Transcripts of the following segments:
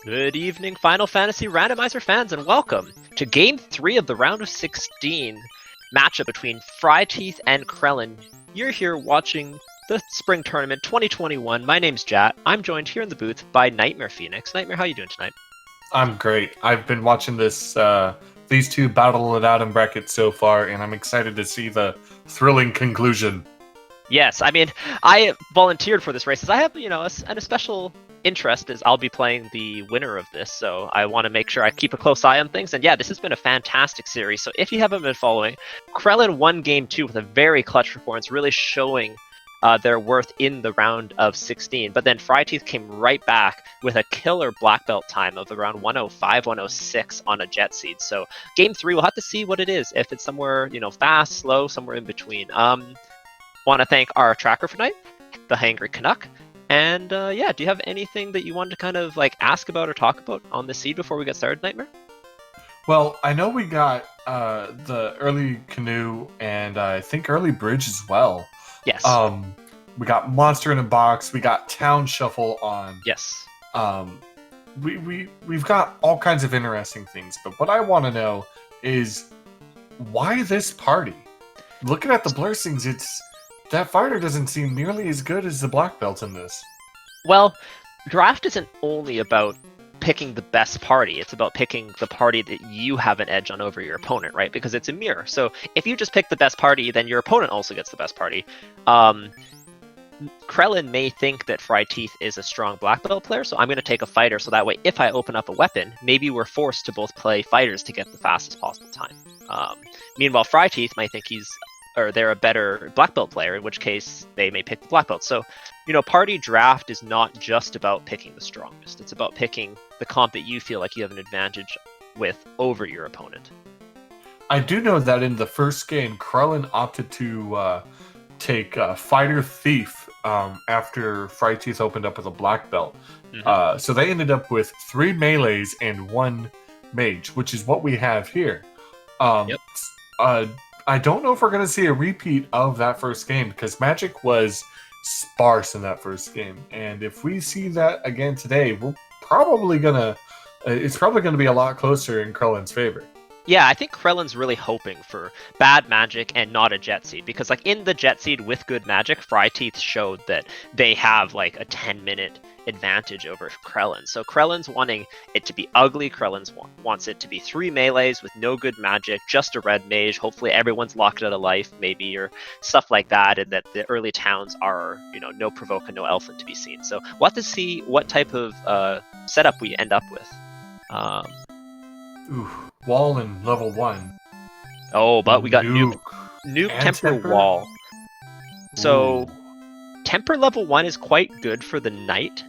Good evening, Final Fantasy Randomizer fans, and welcome to Game 3 of the round of 16 matchup between fryteeth and Krelen. You're here watching the Spring Tournament 2021. My name's Jat. I'm joined here in the booth by Nightmare Phoenix. Nightmare, how you doing tonight? I'm great. I've been watching these two battle it out in brackets so far, and I'm excited to see the thrilling conclusion. Yes, I mean, I volunteered for this race as I have, a special interest as I'll be playing the winner of this, so I want to make sure I keep a close eye on things. And yeah, this has been a fantastic series. So if you haven't been following, Krelen won Game 2 with a very clutch performance, really showing their worth in the round of 16. But then fryteeth came right back with a killer black belt time of around 105, 106 on a jet seed. So Game 3, we'll have to see what it is. If it's somewhere, fast, slow, somewhere in between. Want to thank our tracker for tonight, the Hangry Canuck. And yeah, do you have anything that you wanted to kind of ask about or talk about on the seed before we get started, Nightmare? Well, I know we got the early canoe and I think early bridge as well. Yes. We got monster in a box. We got town shuffle on. Yes. We've got all kinds of interesting things. But what I want to know is why this party? Looking at the blessings, that fighter doesn't seem nearly as good as the black belt in this. Well, draft isn't only about picking the best party. It's about picking the party that you have an edge on over your opponent, right? Because it's a mirror. So if you just pick the best party, then your opponent also gets the best party. Krelen may think that fryteeth is a strong black belt player, so I'm going to take a fighter, so that way if I open up a weapon, maybe we're forced to both play fighters to get the fastest possible time. Meanwhile, fryteeth might think they're a better black belt player, in which case they may pick the black belt. So, party draft is not just about picking the strongest. It's about picking the comp that you feel like you have an advantage with over your opponent. I do know that in the first game, Krelen opted to take Fighter Thief after fryteeth opened up with a black belt. Mm-hmm. So they ended up with 3 melees and 1 mage, which is what we have here. Yep. I don't know if we're going to see a repeat of that first game because magic was sparse in that first game. And if we see that again today, it's probably going to be a lot closer in Krelen's favor. Yeah, I think Krelen's really hoping for bad magic and not a jet seed, because in the jet seed with good magic, fryteeth showed that they have a 10-minute advantage over Krelen. So Krelen's wanting it to be ugly. Krelen's wants it to be 3 melees with no good magic, just a red mage. Hopefully everyone's locked out of life, maybe, or stuff like that, and that the early towns are, no provoke and no elfin to be seen. So we'll have to see what type of setup we end up with. Wall in level 1. Oh, but we got nuke temper wall. So temper level 1 is quite good for the knight.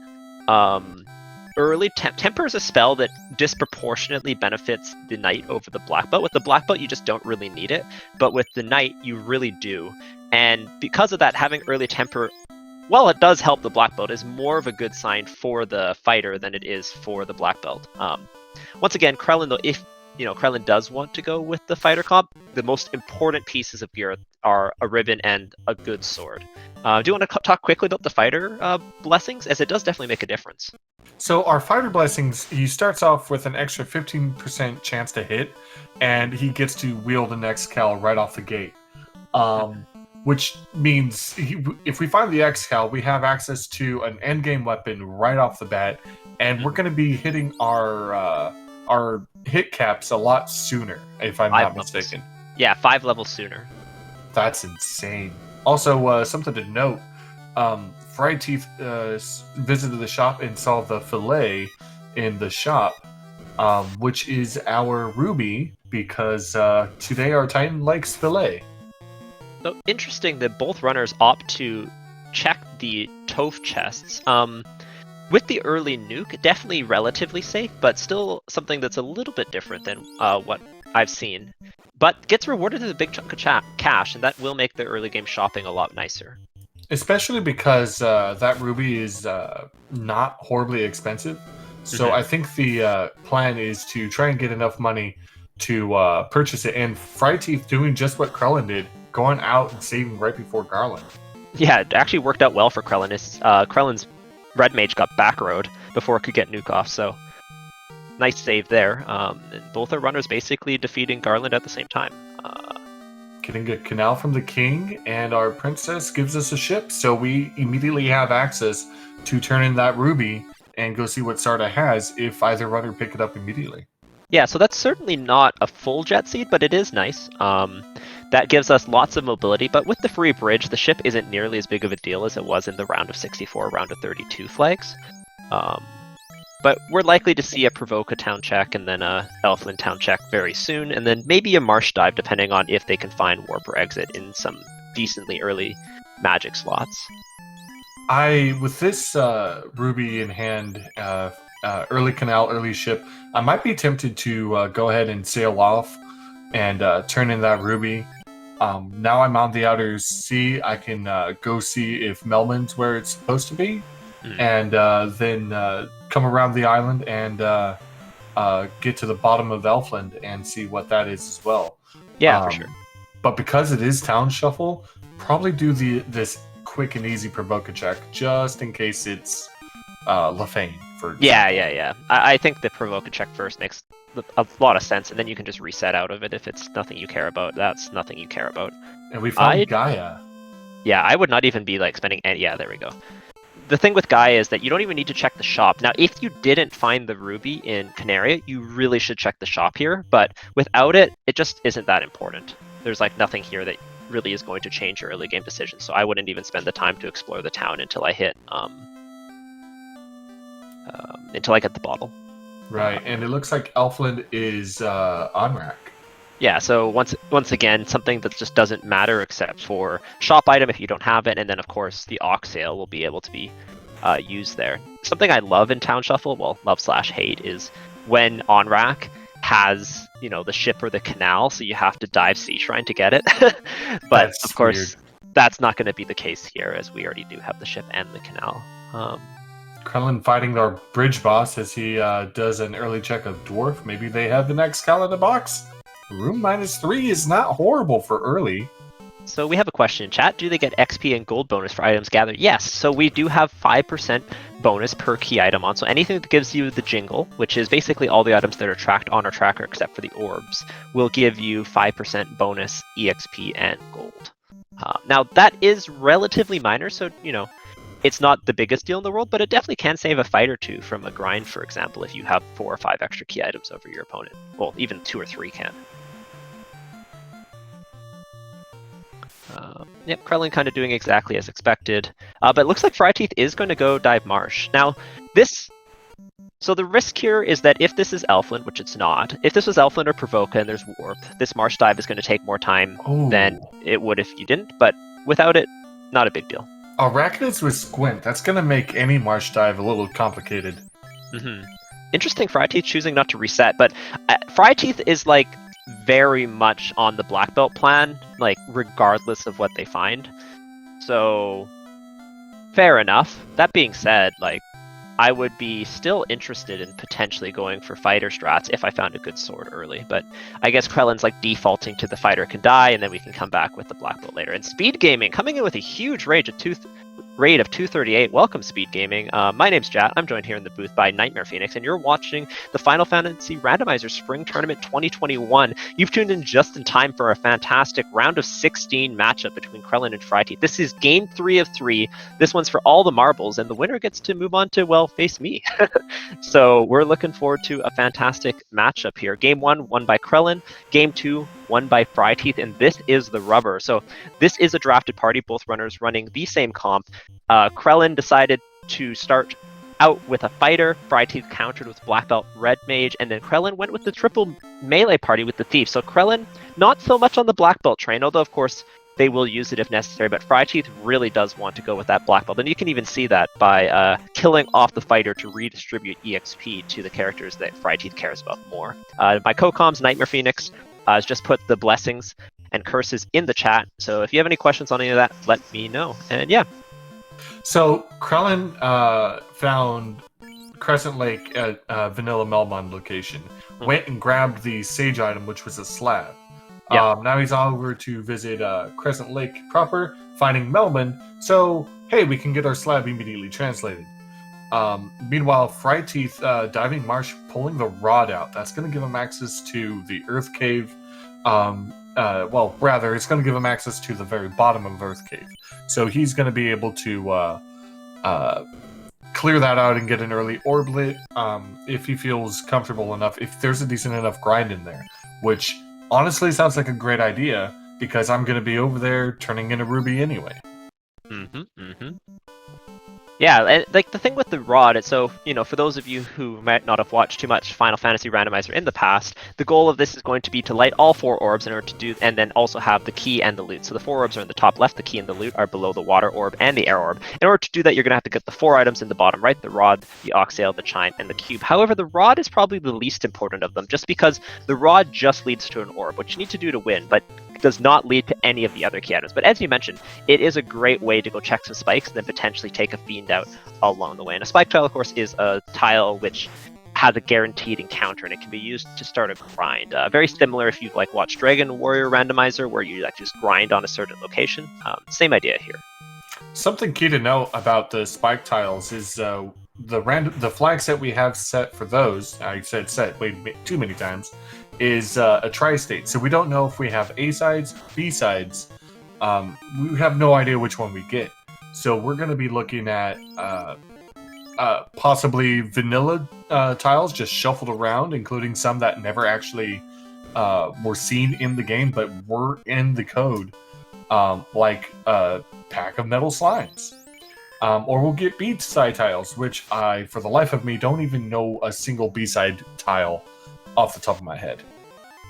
Early temper is a spell that disproportionately benefits the knight over the black belt. With the black belt, you just don't really need it, but with the knight, you really do. And because of that, having early temper, while it does help the black belt, is more of a good sign for the fighter than it is for the black belt. Once again, Krelen, though, if Krelen does want to go with the fighter comp, the most important pieces of gear are a ribbon and a good sword. Do you want to talk quickly about the fighter blessings, as it does definitely make a difference? So our fighter blessings, he starts off with an extra 15% chance to hit, and he gets to wield an X-Cal right off the gate. Which means if we find the X-Cal, we have access to an endgame weapon right off the bat, and we're going to be hitting our hit caps a lot sooner, if I'm not mistaken. Yeah, 5 levels sooner. That's insane. Also, something to note, fryteeth visited the shop and saw the fillet in the shop, which is our ruby, because today our Titan likes fillet. So interesting that both runners opt to check the Toph chests. With the early nuke, definitely relatively safe, but still something that's a little bit different than what I've seen. But gets rewarded with a big chunk of cash, and that will make the early game shopping a lot nicer. Especially because that ruby is not horribly expensive. So I think the plan is to try and get enough money to purchase it. And fryteeth doing just what Krelen did, going out and saving right before Garland. Yeah, it actually worked out well for Krelen. Krelen's red mage got back road before it could get nuke off, so nice save there. And both our runners basically defeating Garland at the same time. Getting a canal from the king, and our princess gives us a ship, so we immediately have access to turn in that ruby and go see what Sarda has if either runner pick it up immediately. Yeah, so that's certainly not a full jet seed, but it is nice. That gives us lots of mobility, but with the free bridge, the ship isn't nearly as big of a deal as it was in the round of 64, round of 32 flags. But we're likely to see a Provoca town check and then a Elfland town check very soon, and then maybe a Marsh dive depending on if they can find warp or exit in some decently early magic slots. With this ruby in hand, early canal, early ship, I might be tempted to go ahead and sail off and turn in that ruby. Now I'm on the outer sea, I can go see if Melman's where it's supposed to be, and then come around the island and get to the bottom of Elfland and see what that is as well. Yeah, for sure. But because it is town shuffle, probably do this quick and easy Provoca check just in case it's Lefane, for example. Yeah. I think the Provoca check first makes a lot of sense, and then you can just reset out of it if it's nothing you care about. That's nothing you care about. And we found Gaia. Yeah, I would not even be like spending any... Yeah, there we go. The thing with Gaia is that you don't even need to check the shop. Now, if you didn't find the ruby in Canaria, you really should check the shop here, but without it, it just isn't that important. There's like nothing here that really is going to change your early game decision, so I wouldn't even spend the time to explore the town until I hit until I get the bottle. Right, and it looks like Elfland is on rack. Yeah, so once again, something that just doesn't matter except for shop item if you don't have it, and then of course the Ox Sale will be able to be used there. Something I love in Town Shuffle, well, love/hate, is when on rack has, you know, the ship or the canal, so you have to dive Sea Shrine to get it. But That's of course, weird. That's not going to be the case here, as we already do have the ship and the canal. Krelen fighting our bridge boss as he does an early check of Dwarf. Maybe they have the next Cal in the box. Room -3 is not horrible for early. So we have a question in chat. Do they get XP and gold bonus for items gathered? Yes. So we do have 5% bonus per key item on. So anything that gives you the jingle, which is basically all the items that are tracked on our tracker except for the orbs, will give you 5% bonus EXP and gold. Now that is relatively minor, so you know, it's not the biggest deal in the world, but it definitely can save a fight or two from a grind, for example, if you have 4 or 5 extra key items over your opponent. Well, even 2 or 3 can. Yep, Krelen kind of doing exactly as expected. But it looks like fryteeth is going to go dive Marsh. Now, so the risk here is that if this is Elfland, which it's not, if this was Elfland or Provoca and there's Warp, this Marsh dive is going to take more time than it would if you didn't, but without it, not a big deal. Arachnids with Squint, that's going to make any Marsh dive a little complicated. Interesting, fryteeth choosing not to reset, but fryteeth is like very much on the black belt plan, like regardless of what they find. So fair enough. That being said, like I would be still interested in potentially going for fighter strats if I found a good sword early, but I guess Krelen's like defaulting to the fighter can die and then we can come back with the black belt later. And SpeedGaming coming in with a huge rate of 238. Welcome, SpeedGaming. My name's Jat. I'm joined here in the booth by Nightmare Phoenix, and you're watching the Final Fantasy Randomizer Spring Tournament 2021. You've tuned in just in time for a fantastic round of 16 matchup between Krelen and fryteeth. This is game 3 of 3. This one's for all the marbles, and the winner gets to move on to, well, face me. So we're looking forward to a fantastic matchup here. Game 1 won by Krelen. Game 2 won by fryteeth, and this is the rubber. So this is a drafted party, both runners running the same comp. Krelen decided to start out with a fighter, fryteeth countered with black belt red mage, and then Krelen went with the triple melee party with the thief. So Krelen, not so much on the black belt train, although of course they will use it if necessary, but fryteeth really does want to go with that black belt, and you can even see that by killing off the fighter to redistribute EXP to the characters that fryteeth cares about more. My co-coms, Nightmare Phoenix, has just put the blessings and curses in the chat, so if you have any questions on any of that, let me know. And yeah. So Krelen found Crescent Lake at Vanilla Melmond location, went and grabbed the sage item, which was a slab. Now he's over to visit Crescent Lake proper, finding Melmond, so hey, we can get our slab immediately translated. Meanwhile, fryteeth diving marsh pulling the rod out. That's going to give him access to the Earth Cave. Well, rather, it's going to give him access to the very bottom of Earth Cave. So he's going to be able to clear that out and get an early orb lit if he feels comfortable enough, if there's a decent enough grind in there, which honestly sounds like a great idea because I'm going to be over there turning into Ruby anyway. Yeah, and like the thing with the rod, so, you know, for those of you who might not have watched too much Final Fantasy Randomizer in the past, the goal of this is going to be to light all 4 orbs in order to do, and then also have the key and the loot. So the 4 orbs are in the top left, the key and the loot are below the water orb and the air orb. In order to do that, you're going to have to get the 4 items in the bottom right, the rod, the oxale, the chime, and the cube. However, the rod is probably the least important of them, just because the rod just leads to an orb, which you need to do to win, but does not lead to any of the other key items. But as you mentioned, it is a great way to go check some spikes and then potentially take a fiend out along the way. And a spike tile, of course, is a tile which has a guaranteed encounter, and it can be used to start a grind. Very similar if you've like watched Dragon Warrior Randomizer, where you like just grind on a certain location. Same idea here. Something key to note about the spike tiles is the flag set we have set for those. I said set way too many times. Is a tri-state, so we don't know if we have A sides, B sides. We have no idea which one we get. So we're going to be looking at possibly vanilla tiles just shuffled around, including some that never actually were seen in the game but were in the code, like a pack of metal slimes. Or we'll get B-side tiles, which I, for the life of me, don't even know a single B-side tile off the top of my head.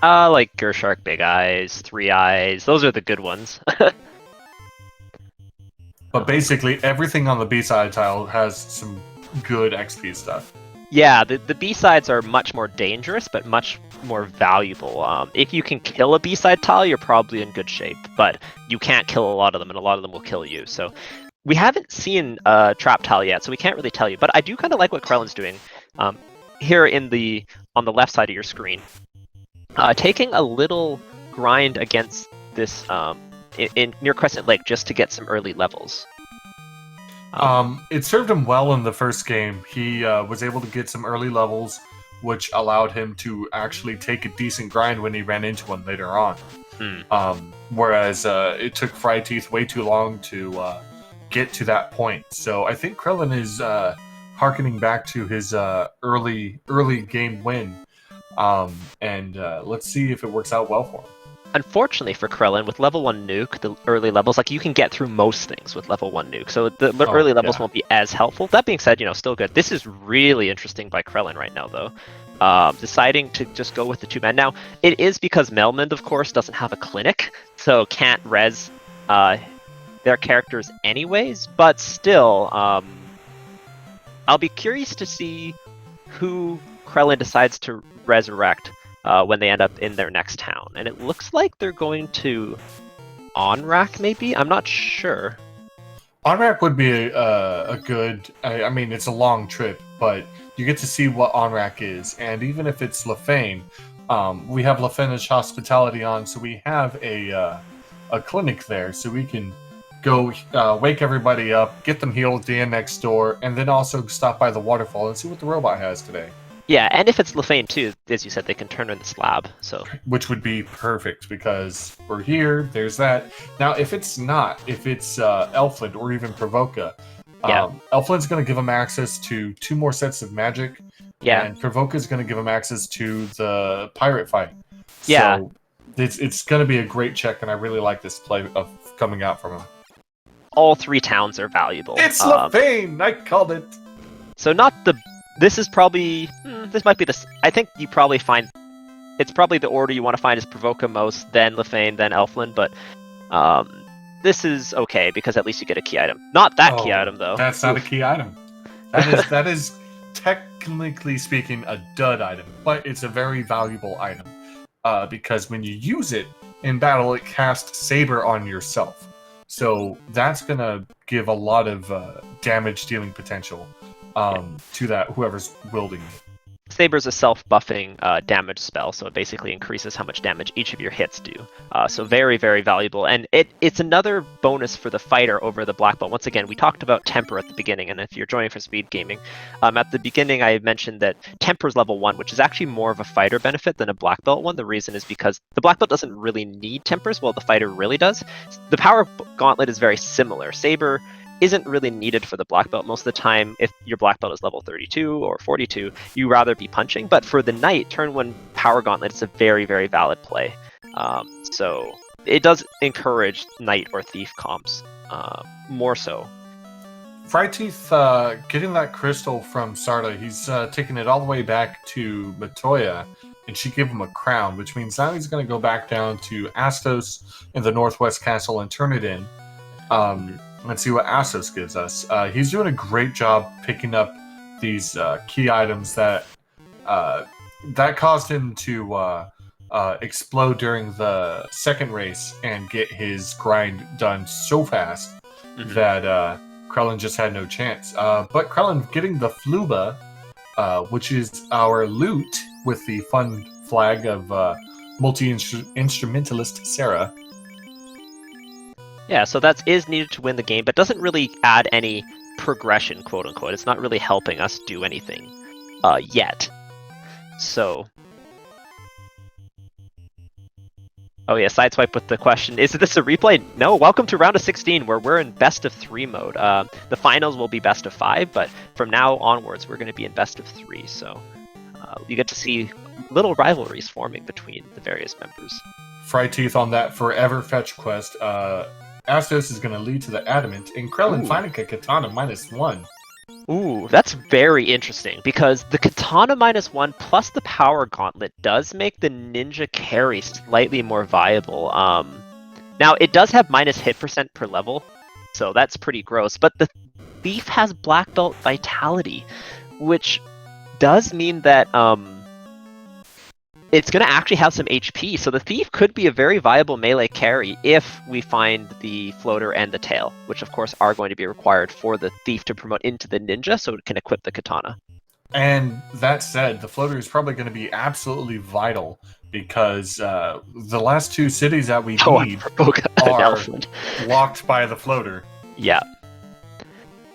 Like Gershark Big Eyes, 3 Eyes, those are the good ones. But basically, everything on the B-side tile has some good XP stuff. Yeah, the B-sides are much more dangerous, but much more valuable. If you can kill a B-side tile, you're probably in good shape, but you can't kill a lot of them, and a lot of them will kill you. So we haven't seen a trap tile yet, so we can't really tell you. But I do kind of like what Krelen's doing. Here on the left side of your screen, taking a little grind against this near Crescent Lake just to get some early levels. It served him well in the first game. He was able to get some early levels, which allowed him to actually take a decent grind when he ran into one later on. Whereas it took fryteeth way too long to get to that point. So I think Krelen is harkening back to his early game win. And let's see if it works out well for him. Unfortunately for Krelen, with level 1 nuke, the early levels, like you can get through most things with level 1 nuke, so the early levels won't be as helpful. That being said, you know, still good. This is really interesting by Krelen right now, though. Deciding to just go with the 2-man. Now, it is because Melmond, of course, doesn't have a clinic, so can't res their characters anyways, but still, I'll be curious to see who Krelen decides to resurrect when they end up in their next town. And it looks like they're going to Onrak, maybe? I'm not sure. Onrak would be a good... I mean, it's a long trip, but you get to see what Onrak is. And even if it's Lefane, we have Lefanish Hospitality on, so we have a clinic there, so we can go wake everybody up, get them healed at the inn next door, and then also stop by the waterfall and see what the robot has today. Yeah, and if it's Lefane too, as you said, they can turn in the slab. So which would be perfect because we're here. There's that. Now, if it's not, if it's Elfland or even Provoca, Elfland's going to give them access to 2 more sets of magic. Yeah, and Provoca's going to give them access to the pirate fight. Yeah, so it's going to be a great check, and I really like this play of coming out from him. All 3 towns are valuable. It's Lefane! I called it. So not the. This is probably... this might be the... I think you probably find... It's probably the order you want to find is Provoca most, then Lefane, then Elfland, but this is okay, because at least you get a key item. Not that key item, though. That's not a key item. That is technically speaking a dud item, but it's a very valuable item, because when you use it in battle, it casts Saber on yourself. So that's going to give a lot of damage-dealing potential to that whoever's wielding it. Saber's a self-buffing damage spell, so it basically increases how much damage each of your hits do. So very, very valuable. And it's another bonus for the fighter over the black belt. Once again, we talked about Temper at the beginning, and if you're joining from SpeedGaming, at the beginning I mentioned that Temper's level 1, which is actually more of a fighter benefit than a black belt one. The reason is because the black belt doesn't really need Tempers, while the fighter really does. The power gauntlet is very similar. Saber isn't really needed for the black belt. Most of the time, if your black belt is level 32 or 42, you rather be punching. But for the knight, turn 1 power gauntlet is a very, very valid play. So it does encourage knight or thief comps more so. fryteeth getting that crystal from Sarda, he's taking it all the way back to Matoya, and she gave him a crown, which means now he's going to go back down to Astos in the Northwest Castle and turn it in. Let's see what Astos gives us. He's doing a great job picking up these key items that caused him to explode during the second race and get his grind done so fast that Krelen just had no chance. But Krelen getting the Fluba, which is our loot with the fun flag of multi-instrumentalist Sarah. Yeah, so that is needed to win the game, but doesn't really add any progression, quote unquote. It's not really helping us do anything yet. So, oh yeah, sideswipe with the question: is this a replay? No. Welcome to round of 16, where we're in best of 3 mode. The finals will be best of 5, but from now onwards, we're going to be in best of 3. So you get to see little rivalries forming between the various members. fryteeth on that forever fetch quest. Astos is going to lead to the Adamant, and Krelen finding a Katana -1. Ooh, that's very interesting, because the Katana -1 plus the Power Gauntlet does make the Ninja carry slightly more viable. Now, it does have minus hit percent per level, so that's pretty gross, but the Thief has Black Belt Vitality, which does mean that it's going to actually have some HP, so the Thief could be a very viable melee carry if we find the Floater and the Tail, which of course are going to be required for the Thief to promote into the Ninja so it can equip the Katana. And that said, the Floater is probably going to be absolutely vital, because the last 2 cities that we need are locked by the Floater. Yeah.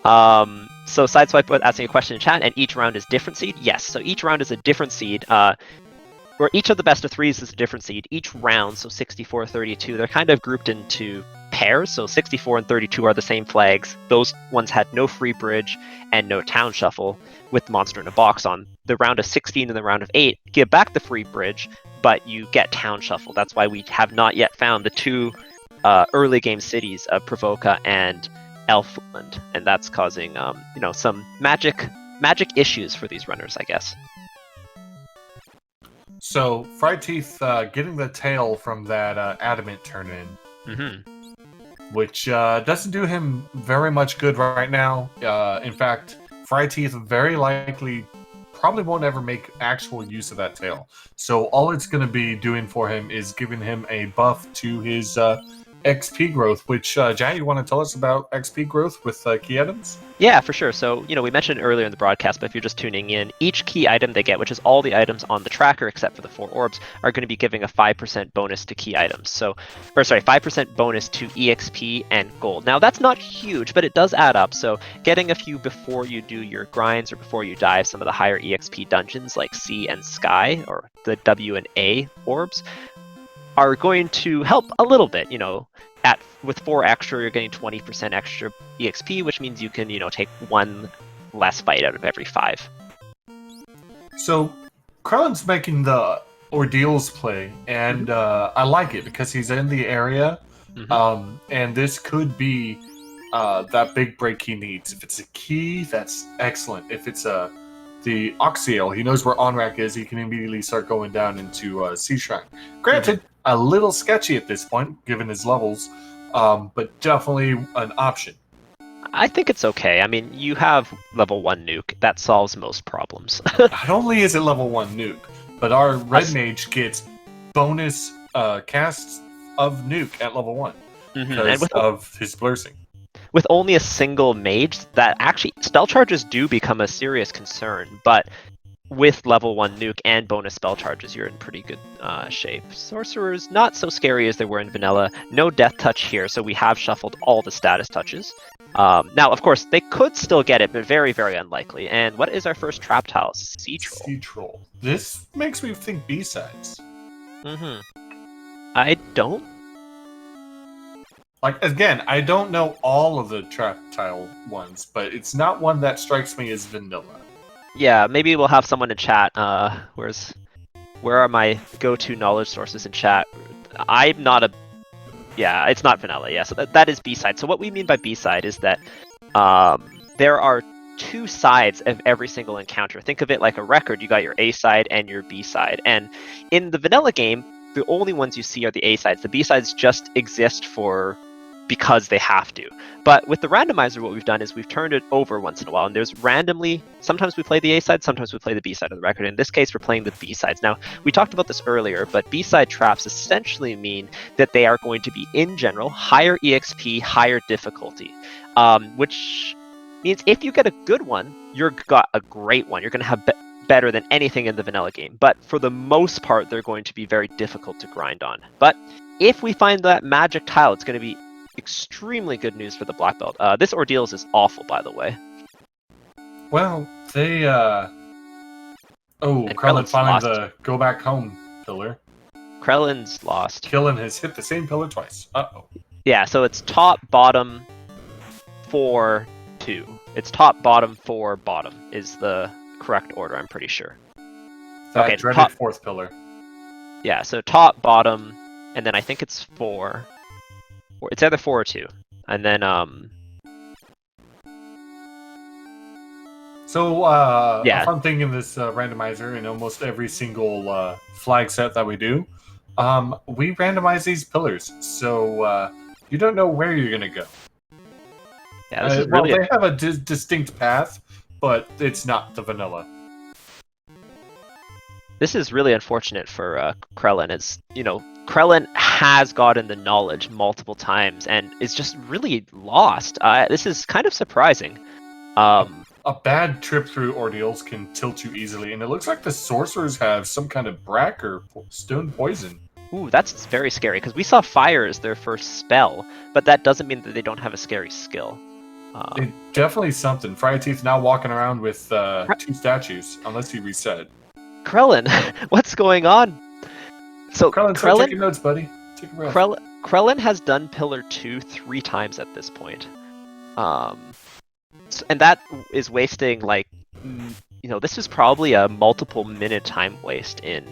So Sideswipe was asking a question in chat, and each round is different seed? Yes, so each round is a different seed. Where each of the best of 3s is a different seed. Each round, so 64, 32, they're kind of grouped into pairs. So 64 and 32 are the same flags. Those ones had no free bridge and no town shuffle with Monster in a Box on. The round of 16 and the round of 8 give back the free bridge, but you get town shuffle. That's why we have not yet found the 2 early game cities of Provoca and Elfland, and that's causing some magic issues for these runners, I guess. So, fryteeth getting the tail from that Adamant turn in, which doesn't do him very much good right now. In fact, fryteeth very likely probably won't ever make actual use of that tail. So all it's going to be doing for him is giving him a buff to his XP growth, which, Jan, you want to tell us about XP growth with key items? Yeah, for sure. So, we mentioned earlier in the broadcast, but if you're just tuning in, each key item they get, which is all the items on the tracker except for the 4 orbs, are going to be giving a 5% bonus to key items. 5% bonus to EXP and gold. Now, that's not huge, but it does add up. So getting a few before you do your grinds or before you dive some of the higher EXP dungeons like Sea and Sky, or the W and A orbs, are going to help a little bit. With 4 extra, you're getting 20% extra EXP, which means you can, take 1 less fight out of every 5. So, Krelen's making the Ordeals play, and I like it because he's in the area, and this could be that big break he needs. If it's a key, that's excellent. If it's the Oxiel, he knows where Onrak is, he can immediately start going down into Sea Shrine. Granted, a little sketchy at this point, given his levels, but definitely an option. I think it's okay. I mean, you have level 1 nuke. That solves most problems. Not only is it level 1 nuke, but our Red Mage gets bonus casts of nuke at level 1 because of his blessing. With only a single mage, that actually spell charges do become a serious concern, but with level 1 nuke and bonus spell charges, you're in pretty good shape. Sorcerers, not so scary as they were in vanilla. No death touch here, so we have shuffled all the status touches. Now, of course, they could still get it, but very, very unlikely. And what is our first trap tile? Sea Troll. Sea Troll. This makes me think B-sides. Mm-hmm. I don't. Like, again, I don't know all of the trap tile ones, but it's not one that strikes me as vanilla. Yeah, maybe we'll have someone in chat. Where are my go-to knowledge sources in chat? I'm not a... Yeah, it's not vanilla, yeah, so that is B-side. So what we mean by B-side is that there are 2 sides of every single encounter. Think of it like a record. You got your A-side and your B-side. And in the vanilla game, the only ones you see are the A-sides. The B-sides just exist because they have to. But with the randomizer, what we've done is we've turned it over once in a while, and there's randomly, sometimes we play the A-side, sometimes we play the B-side of the record. In this case, we're playing the B-sides. Now, we talked about this earlier, but B-side traps essentially mean that they are going to be, in general, higher EXP, higher difficulty, which means if you get a good one, you've got a great one. You're going to have better than anything in the vanilla game. But for the most part, they're going to be very difficult to grind on. But if we find that magic tile, it's going to be extremely good news for the black belt. This Ordeals is awful, by the way. Well, they Krelen finding the go back home pillar. Krelen's lost. Krelen has hit the same pillar twice. Uh-oh. Yeah, so it's top, bottom, 4, 2. It's top, bottom, 4, bottom is the correct order, I'm pretty sure. That dreaded 4th pillar. Yeah, so top, bottom, and then I think it's 4. Or it's either 4 or 2. And then So yeah. a fun thing in this randomizer, in almost every single flag set that we do, we randomize these pillars, so you don't know where you're gonna go. Yeah, this is really they have a distinct path, but it's not the vanilla. This is really unfortunate for Krelen. It's, Krelen has gotten the knowledge multiple times and is just really lost. This is kind of surprising. A bad trip through Ordeals can tilt you easily, and it looks like the sorcerers have some kind of brack or stone poison. Ooh, that's very scary, because we saw fire as their first spell, but that doesn't mean that they don't have a scary skill. Definitely something. fryteeth now walking around with 2 statues, unless he reset. Krelen, what's going on? So Krelen, take your notes, buddy. Take a breath. Krelen has done Pillar 2 3 times at this point. And that is wasting, this is probably a multiple minute time waste in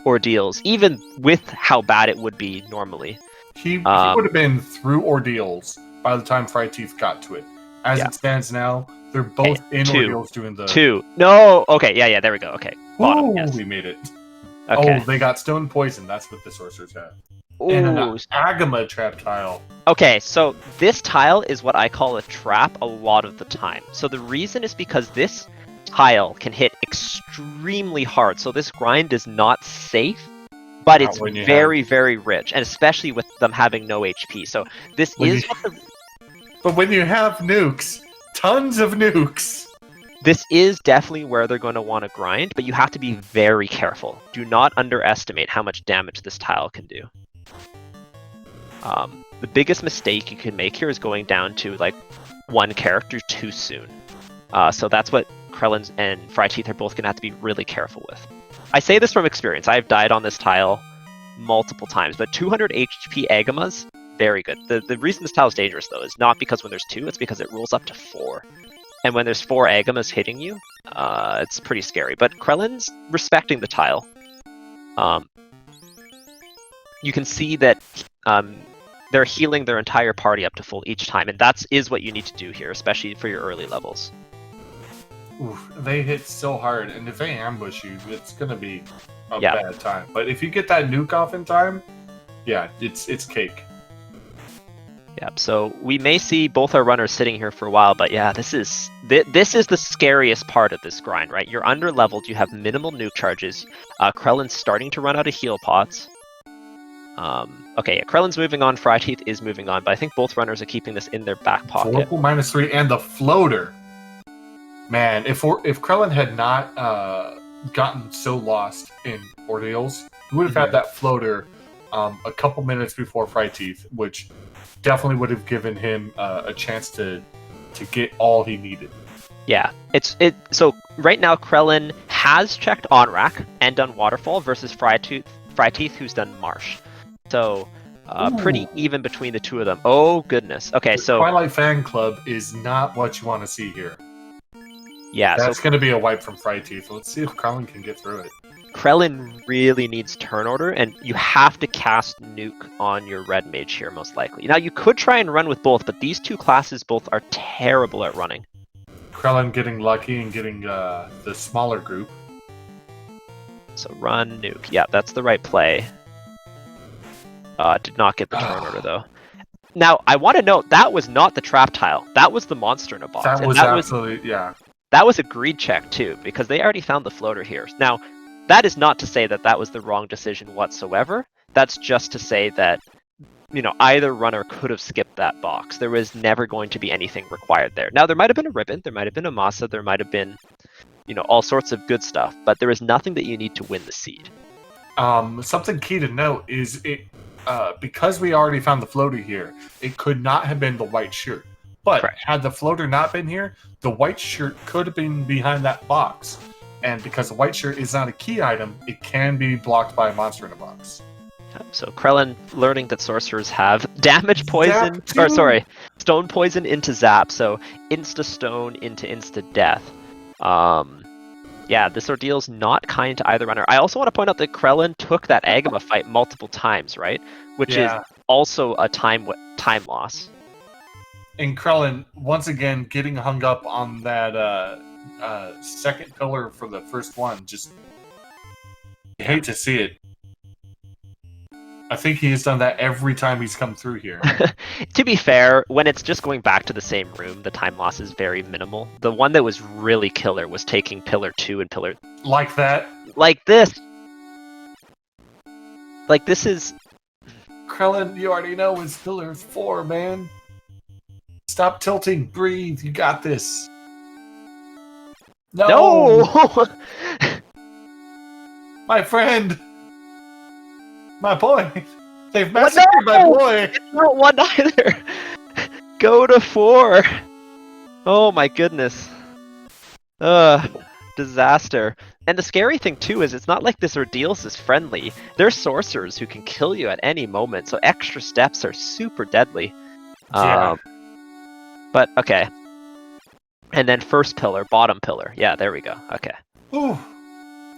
Ordeals, even with how bad it would be normally. He would have been through Ordeals by the time fryteeth got to it. As it stands now, they're both in 2. Ordeals doing the... 2. No! Okay, yeah, there we go. Okay. Bottom, yes. We made it. Okay. Oh, they got stone poison. That's what the sorcerers have. Ooh. And an Agama trap tile. Okay, so this tile is what I call a trap a lot of the time. So the reason is because this tile can hit extremely hard. So this grind is not safe, but it's very, very rich. And especially with them having no HP. So this is what the... But when you have nukes, tons of nukes... This is definitely where they're going to want to grind, but you have to be very careful. Do not underestimate how much damage this tile can do. The biggest mistake you can make here is going down to one character too soon. So that's what Krelen and fryteeth are both going to have to be really careful with. I say this from experience. I've died on this tile multiple times, but 200 HP Agamas, very good. The reason this tile is dangerous, though, is not because when there's 2, it's because it rolls up to 4. And when there's 4 Agamas hitting you, it's pretty scary. But Krelen's respecting the tile. You can see that they're healing their entire party up to full each time, and that is what you need to do here, especially for your early levels. Oof, they hit so hard, and if they ambush you, it's going to be a bad time. But if you get that nuke off in time, yeah, it's cake. Yep, so we may see both our runners sitting here for a while, but yeah, this is the scariest part of this grind, right? You're under-leveled, you have minimal nuke charges, Krelen's starting to run out of heal pots. Okay, Krelen's moving on, fryteeth is moving on, but I think both runners are keeping this in their back pocket. -3 and the floater. Man, if Krelen had not gotten so lost in Ordeals, he would have had that floater a couple minutes before fryteeth, which definitely would have given him a chance to get all he needed. Yeah, so right now Krelen has checked on rack and done waterfall versus fryteeth who's done marsh. So pretty even between the two of them. Oh goodness. Okay, the so Twilight Fan Club is not what you want to see here. Yeah, that's going to be a wipe from fryteeth. Let's see if Krelen can get through it. Krelen really needs turn order, and you have to cast nuke on your red mage here, most likely. Now, you could try and run with both, but these two classes both are terrible at running. Krelen getting lucky and getting the smaller group. So run nuke. Yeah, that's the right play. Did not get the turn order, though. Now, I want to note, that was not the trap tile. That was the monster in a box. That was absolutely, yeah. That was a greed check, too, because they already found the floater here. Now, that is not to say that that was the wrong decision whatsoever. That's just to say that, either runner could have skipped that box. There was never going to be anything required there. Now, there might have been a ribbon, there might have been a masa, there might have been, all sorts of good stuff, but there is nothing that you need to win the seed. Something key to note is because we already found the floater here, it could not have been the white shirt. But Correct. Had the floater not been here, the white shirt could have been behind that box. And because the white shirt is not a key item, it can be blocked by a monster in a box. So Krelen learning that sorcerers have damage poison, stone poison into zap, so insta stone into insta death. Yeah, this Ordeal's not kind to either runner. I also want to point out that Krelen took that Agama fight multiple times, right? Which is also a time loss. And Krelen, once again, getting hung up on that second pillar for the first one. Just I hate to see it. I think he has done that every time he's come through here. To be fair, when it's just going back to the same room, the time loss is very minimal. The one that was really killer was taking pillar 2 and pillar... Like that? Like this! Like this is... Krelen, you already know it's pillar 4, man. Stop tilting, breathe, you got this. No! My friend! My boy! They've massacred my boy! It's not 1 either! Go to 4! Oh my goodness. Disaster. And the scary thing too is it's not like this Ordeals is friendly. They're sorcerers who can kill you at any moment, so extra steps are super deadly. Yeah. But, okay. And then first pillar, bottom pillar. Yeah, there we go. Okay. Ooh.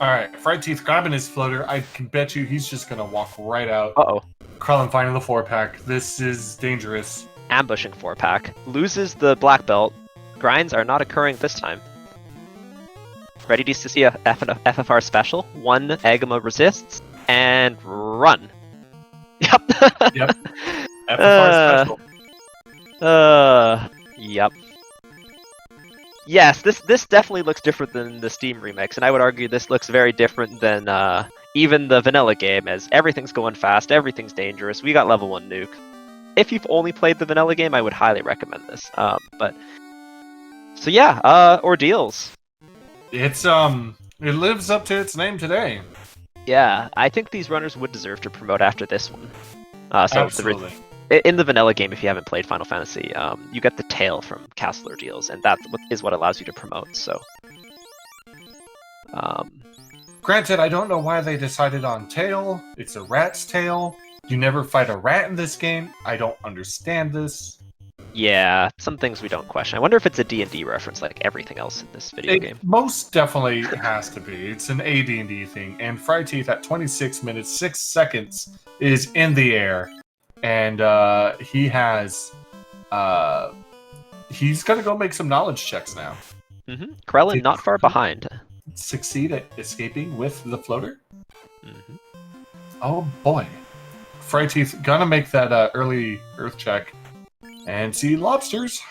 Alright, fryteeth grabbing his floater. I can bet you he's just gonna walk right out. Uh-oh. Krelen finding the 4-pack. This is dangerous. Ambushing 4-pack. Loses the black belt. Grinds are not occurring this time. Ready to see a FFR special. 1 Agama resists. And run. Yep. Yep. FFR special. Yep. Yes, this definitely looks different than the Steam remix, and I would argue this looks very different than even the vanilla game, as everything's going fast, everything's dangerous. We got level 1 nuke. If you've only played the vanilla game, I would highly recommend this. So yeah, Ordeals. It's it lives up to its name today. Yeah, I think these runners would deserve to promote after this one. Absolutely. In the vanilla game, if you haven't played Final Fantasy, you get the tail from Castle Ordeals, and that is what allows you to promote, so... Granted, I don't know why they decided on tail. It's a rat's tail. You never fight a rat in this game. I don't understand this. Yeah, some things we don't question. I wonder if it's a D&D reference like everything else in this video game. Most definitely has to be. It's an AD&D thing, and fryteeth at 26 minutes, 6 seconds is in the air. And he has... he's going to go make some knowledge checks now. Mm-hmm. Krelen not far behind. Succeed at escaping with the floater? Mm-hmm. Oh boy. fryteeth gonna make that early earth check. And see lobsters.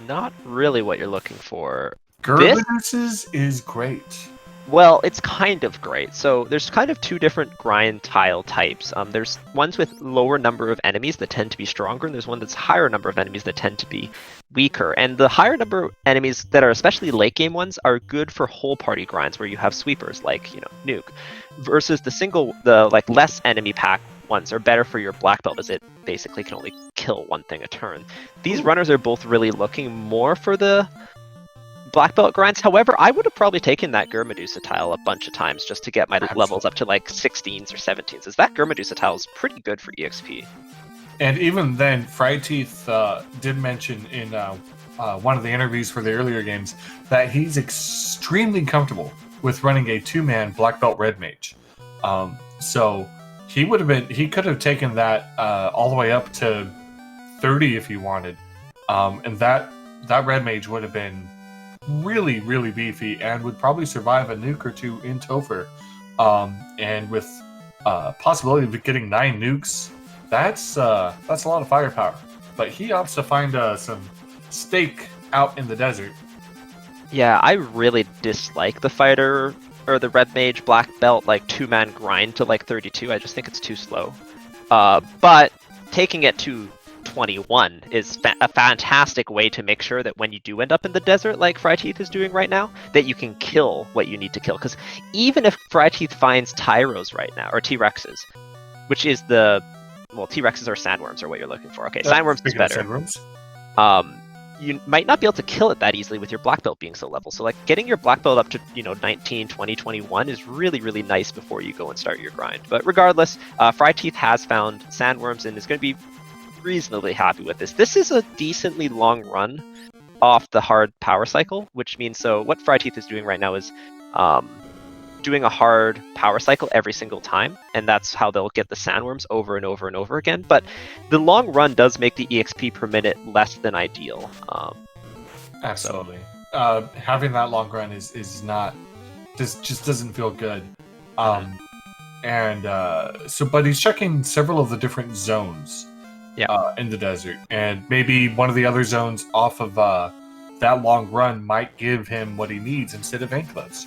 Not really what you're looking for. Gervinus's is great. Well, it's kind of great. So there's kind of two different grind tile types. There's ones with lower number of enemies that tend to be stronger, and there's one that's higher number of enemies that tend to be weaker. And the higher number of enemies that are especially late game ones are good for whole party grinds where you have sweepers like, Nuke, versus the like less enemy pack ones are better for your black belt as it basically can only kill one thing a turn. These runners are both really looking more for the black belt grinds. However, I would have probably taken that Medusa tile a bunch of times just to get my levels up to like 16s or 17s, as that Medusa tile is pretty good for EXP. And even then, fryteeth did mention in one of the interviews for the earlier games that he's extremely comfortable with running a 2-man black belt red mage. So he could have taken that all the way up to 30 if he wanted, and that red mage would have been really, really beefy and would probably survive a nuke or two in Topher. And with possibility of getting 9 nukes, that's a lot of firepower. But he opts to find some steak out in the desert. Yeah, I really dislike the fighter or the red mage black belt like 2-man grind to like 32. I just think it's too slow. But taking it to 21 is a fantastic way to make sure that when you do end up in the desert like fryteeth is doing right now, that you can kill what you need to kill. Because even if fryteeth finds Tyros right now, or T-Rexes, which is T-Rexes or sandworms are what you're looking for. Okay, sandworms is better. You might not be able to kill it that easily with your black belt being so level. So like getting your black belt up to 19, 20, 21 is really, really nice before you go and start your grind. But regardless, fryteeth has found sandworms and is going to be reasonably happy with this. This is a decently long run off the hard power cycle, which means what fryteeth is doing right now is doing a hard power cycle every single time, and that's how they'll get the sandworms over and over and over again. But the long run does make the EXP per minute less than ideal. Absolutely. Having that long run is not just doesn't feel good. But he's checking several of the different zones in the desert, and maybe one of the other zones off of that long run might give him what he needs instead of anklets.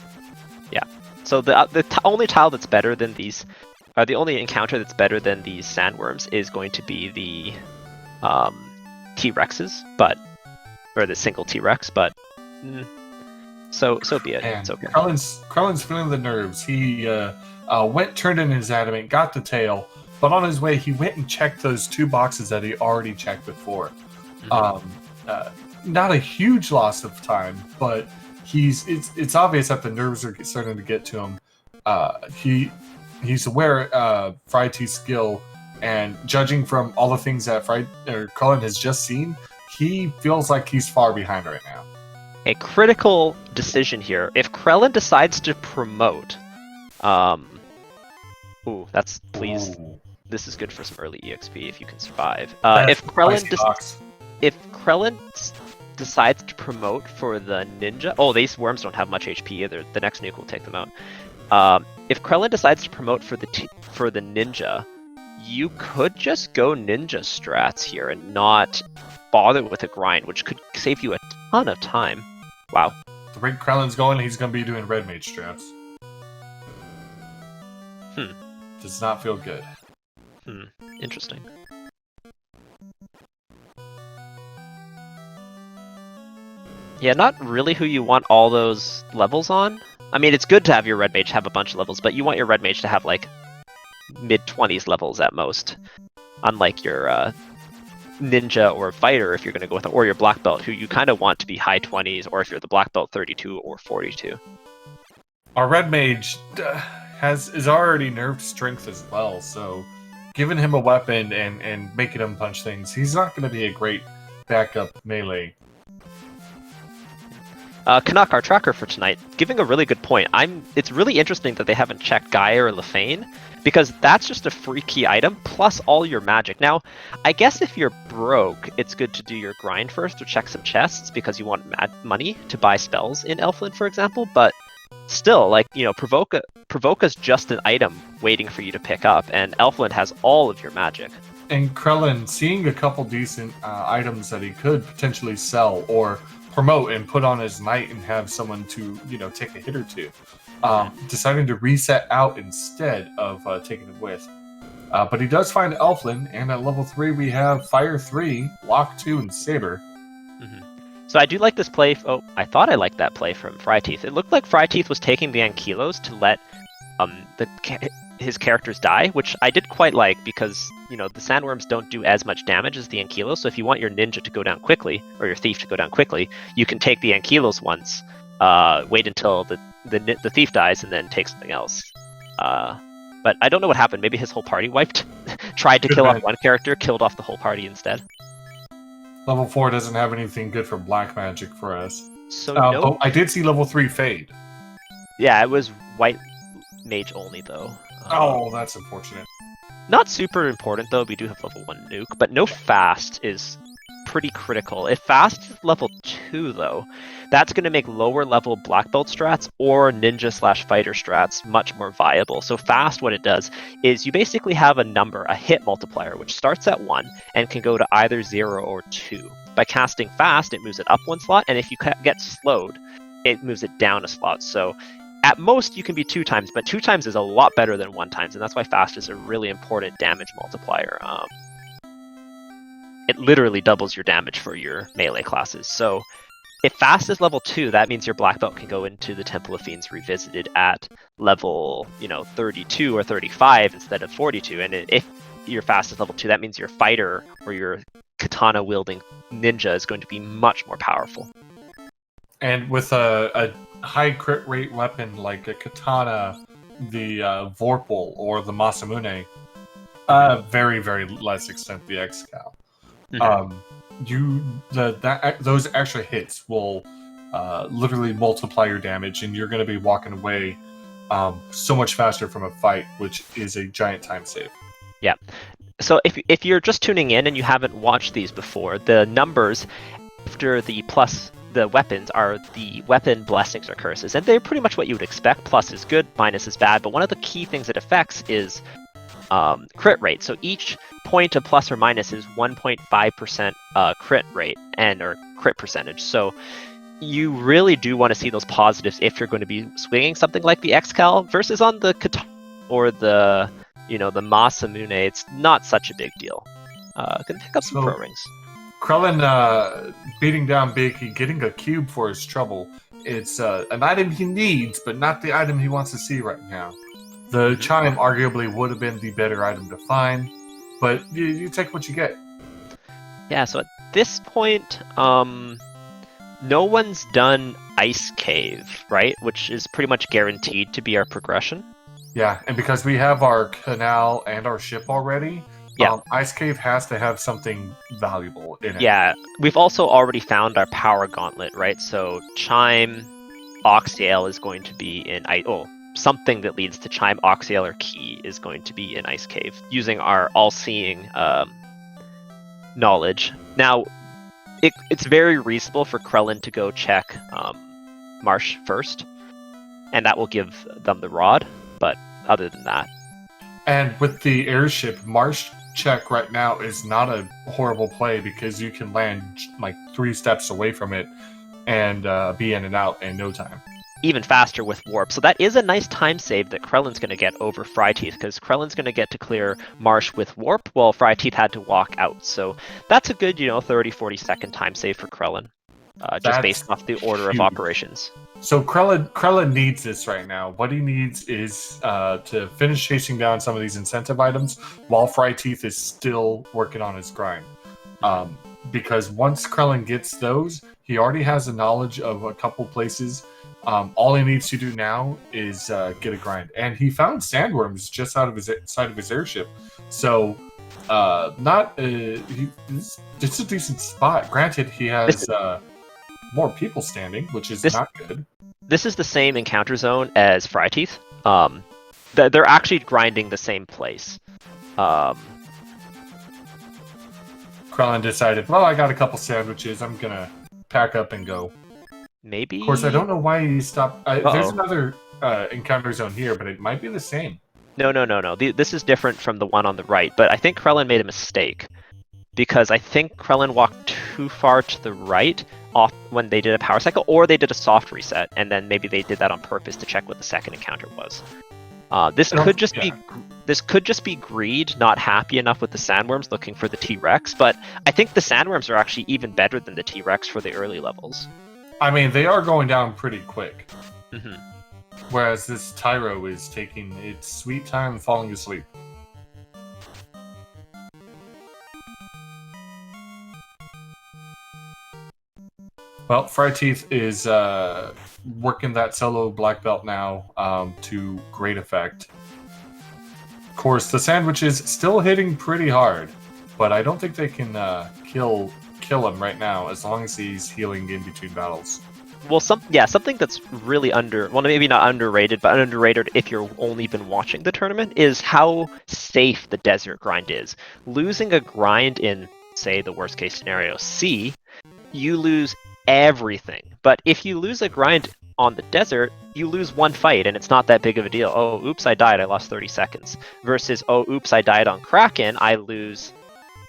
Yeah. So the only tile that's better than these, the only encounter that's better than these sandworms is going to be the T-Rexes, or the single T-Rex, but so be it. And it's okay. Krelen's feeling the nerves. He turned in his adamant, got the tail, but on his way he went and checked those 2 boxes that he already checked before. Not a huge loss of time, but it's obvious that the nerves are starting to get to him. He's aware of fryteeth's skill, and judging from all the things that Krelen has just seen, he feels like he's far behind right now. A critical decision here. If Krelen decides to promote, this is good for some early EXP if you can survive. If Krelen decides to promote for the ninja, these worms don't have much HP either. The next nuke will take them out. If Krelen decides to promote for the ninja, you could just go ninja strats here and not bother with a grind, which could save you a ton of time. Wow. The rate Krelen's going, he's going to be doing red mage strats. Does not feel good. Interesting. Yeah, not really who you want all those levels on. I mean, it's good to have your red mage have a bunch of levels, but you want your red mage to have like mid-20s levels at most. Unlike your ninja or fighter, if you're going to go with or your black belt, who you kind of want to be high 20s, or if you're the black belt, 32 or 42. Our red mage is already nerfed strength as well, so giving him a weapon and making him punch things, he's not going to be a great backup melee. Canuck, our tracker for tonight, giving a really good point. It's really interesting that they haven't checked Gaia or Lefane, because that's just a free key item plus all your magic. Now, I guess if you're broke, it's good to do your grind first or check some chests because you want money to buy spells in Elfland, for example. But still, Provoca's just an item waiting for you to pick up, and Elfland has all of your magic. And Krelen, seeing a couple decent items that he could potentially sell or promote and put on his knight and have someone to take a hit or two, deciding to reset out instead of taking it with. But he does find Elflin, and at level 3 we have Fire 3, Lock 2, and Saber. So I do like this play. Oh, I thought I liked that play from fryteeth. It looked like fryteeth was taking the Ankylos to let his characters die, which I did quite like because, the sandworms don't do as much damage as the Ankylos. So if you want your ninja to go down quickly, or your thief to go down quickly, you can take the Ankylos once, wait until the thief dies, and then take something else. But I don't know what happened. Maybe his whole party wiped. Tried to kill off one character, killed off the whole party instead. Level 4 doesn't have anything good for black magic for us. So but I did see level 3 fade. Yeah, it was white mage only though. Oh, that's unfortunate. Not super important though. We do have level 1 nuke, but no fast is pretty critical. If fast is level 2 though, that's going to make lower level black belt strats or ninja/fighter strats much more viable. So fast, what it does is you basically have a number, a hit multiplier, which starts at 1 and can go to either 0 or 2. By casting fast, it moves it up 1 slot, and if you get slowed, it moves it down a slot. So at most you can be 2 times, but 2 times is a lot better than 1 times, and that's why fast is a really important damage multiplier. It literally doubles your damage for your melee classes. So if fast is level 2, that means your black belt can go into the Temple of Fiends Revisited at level, 32 or 35 instead of 42. And if your fast is level 2, that means your fighter or your katana wielding ninja is going to be much more powerful. And with a high crit rate weapon like a katana, the Vorpal or the Masamune, very, very less extent the X-Cal. Those extra hits will literally multiply your damage, and you're going to be walking away so much faster from a fight, which is a giant time save. Yeah. So if you're just tuning in and you haven't watched these before, the numbers after the plus the weapons are the weapon blessings or curses, and they're pretty much what you would expect. Plus is good, minus is bad, but one of the key things it affects is crit rate. So each point of plus or minus is 1.5% crit rate or crit percentage. So you really do want to see those positives if you're going to be swinging something like the X-Cal versus on the katana or the Masamune. It's not such a big deal. Can pick up some pro rings. Krelen beating down Bakey, getting a cube for his trouble. It's an item he needs, but not the item he wants to see right now. The chime arguably would have been the better item to find, but you take what you get. Yeah, so at this point, no one's done Ice Cave, right? Which is pretty much guaranteed to be our progression. Yeah, and because we have our canal and our ship already, Ice Cave has to have something valuable in it. Yeah, we've also already found our power gauntlet, right? So Chime, Oxyale is going to be in something that leads to Chime, Oxyale, or Key is going to be in Ice Cave, using our all-seeing knowledge. Now, it's very reasonable for Krelen to go check Marsh first, and that will give them the rod, but other than that. And with the airship, Marsh check right now is not a horrible play because you can land like 3 steps away from it and be in and out in no time. Even faster with warp. So that is a nice time save that Krelen's going to get over fryteeth, because Krelen's going to get to clear Marsh with warp while fryteeth had to walk out. So that's a good, 30-40 second time save for Krelen, just based off the order of operations. So Krelen needs this right now. What he needs is to finish chasing down some of these incentive items while fryteeth is still working on his grind. Because once Krelen gets those, he already has a knowledge of a couple places. All he needs to do now is get a grind, and he found sandworms just out of his side of his airship. So, it's a decent spot. Granted, he has more people standing, which is not good. This is the same encounter zone as fryteeth. They're actually grinding the same place. Krelen decided, well, I got a couple sandwiches. I'm gonna pack up and go. Maybe. Of course, I don't know why he stopped. There's another encounter zone here, but it might be the same. No. This is different from the one on the right, but I think Krelen made a mistake, because I think Krelen walked too far to the right off when they did a power cycle, or they did a soft reset, and then maybe they did that on purpose to check what the second encounter was. This could just be greed, not happy enough with the sandworms, looking for the T-Rex. But I think the sandworms are actually even better than the T-Rex for the early levels. I mean, they are going down pretty quick. Mm-hmm. Whereas this Tyro is taking its sweet time falling asleep. Well, fryteeth is working that solo black belt now to great effect. Of course, the sandwich is still hitting pretty hard, but I don't think they can kill him right now as long as he's healing in between battles. Well, something that's really maybe not underrated, but underrated if you've only been watching the tournament, is how safe the desert grind is. Losing a grind in, say, the worst case scenario, C, you lose everything. But if you lose a grind on the desert, you lose one fight, and it's not that big of a deal. Oh, oops, I died, I lost 30 seconds. Versus, oh, oops, I died on Kraken, I lose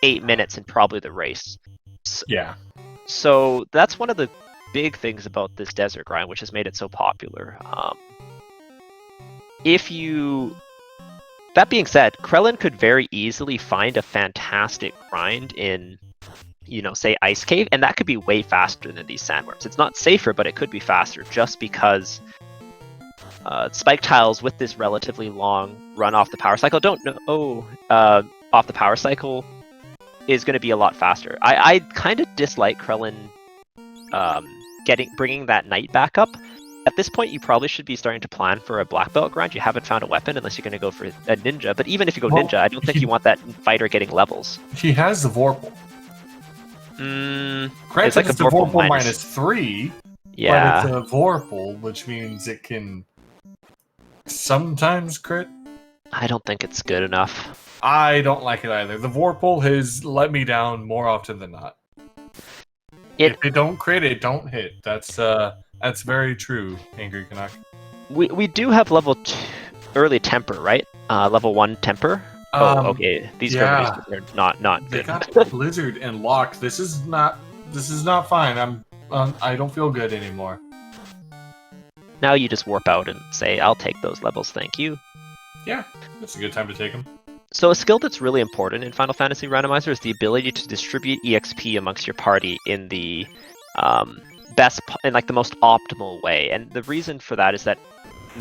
8 minutes in probably the race. Yeah. So that's one of the big things about this desert grind, which has made it so popular. That being said, Krelen could very easily find a fantastic grind in, say Ice Cave, and that could be way faster than these sandworms. It's not safer, but it could be faster just because spike tiles with this relatively long run off the power cycle off the power cycle is going to be a lot faster. I kind of dislike Krelen bringing that knight back up. At this point, you probably should be starting to plan for a black belt grind. You haven't found a weapon unless you're going to go for a ninja. But even if you go ninja, I don't think you want that fighter getting levels. He has the Vorpal. Granted, like it's the Vorpal -3. Yeah. But it's a Vorpal, which means it can sometimes crit. I don't think it's good enough. I don't like it either. The Vorpal has let me down more often than not. If it don't crit, it don't hit. That's very true, Angry Canuck. We do have level 2 early temper, right? Level 1 temper. Okay. These remedies are not good. They got Blizzard and Lock. This is not fine. I don't feel good anymore. Now you just warp out and say, "I'll take those levels, thank you." Yeah, it's a good time to take them. So a skill that's really important in Final Fantasy Randomizer is the ability to distribute EXP amongst your party in the the most optimal way. And the reason for that is that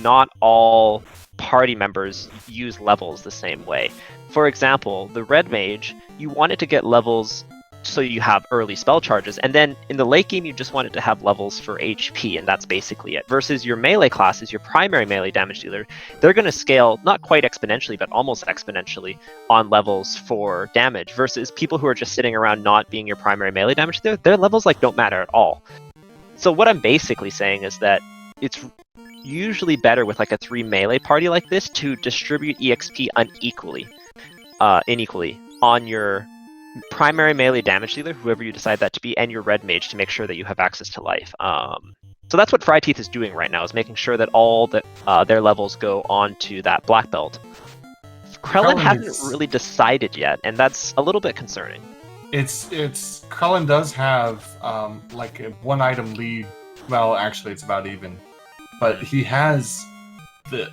not all party members use levels the same way. For example, the red mage, you want it to get levels so you have early spell charges, and then in the late game you just want it to have levels for HP, and that's basically it. Versus your melee classes, your primary melee damage dealer, they're going to scale not quite exponentially but almost exponentially on levels for damage, versus people who are just sitting around not being your primary melee damage dealer, their levels don't matter at all. So what I'm basically saying is that it's usually better with a 3 melee party like this to distribute EXP inequally on your primary melee damage dealer, whoever you decide that to be, and your red mage to make sure that you have access to life. So that's what fryteeth is doing right now, is making sure that all their levels go onto that black belt. Krelen hasn't really decided yet, and that's a little bit concerning. Krelen does have a 1 item lead. Well, actually, it's about even. But he has the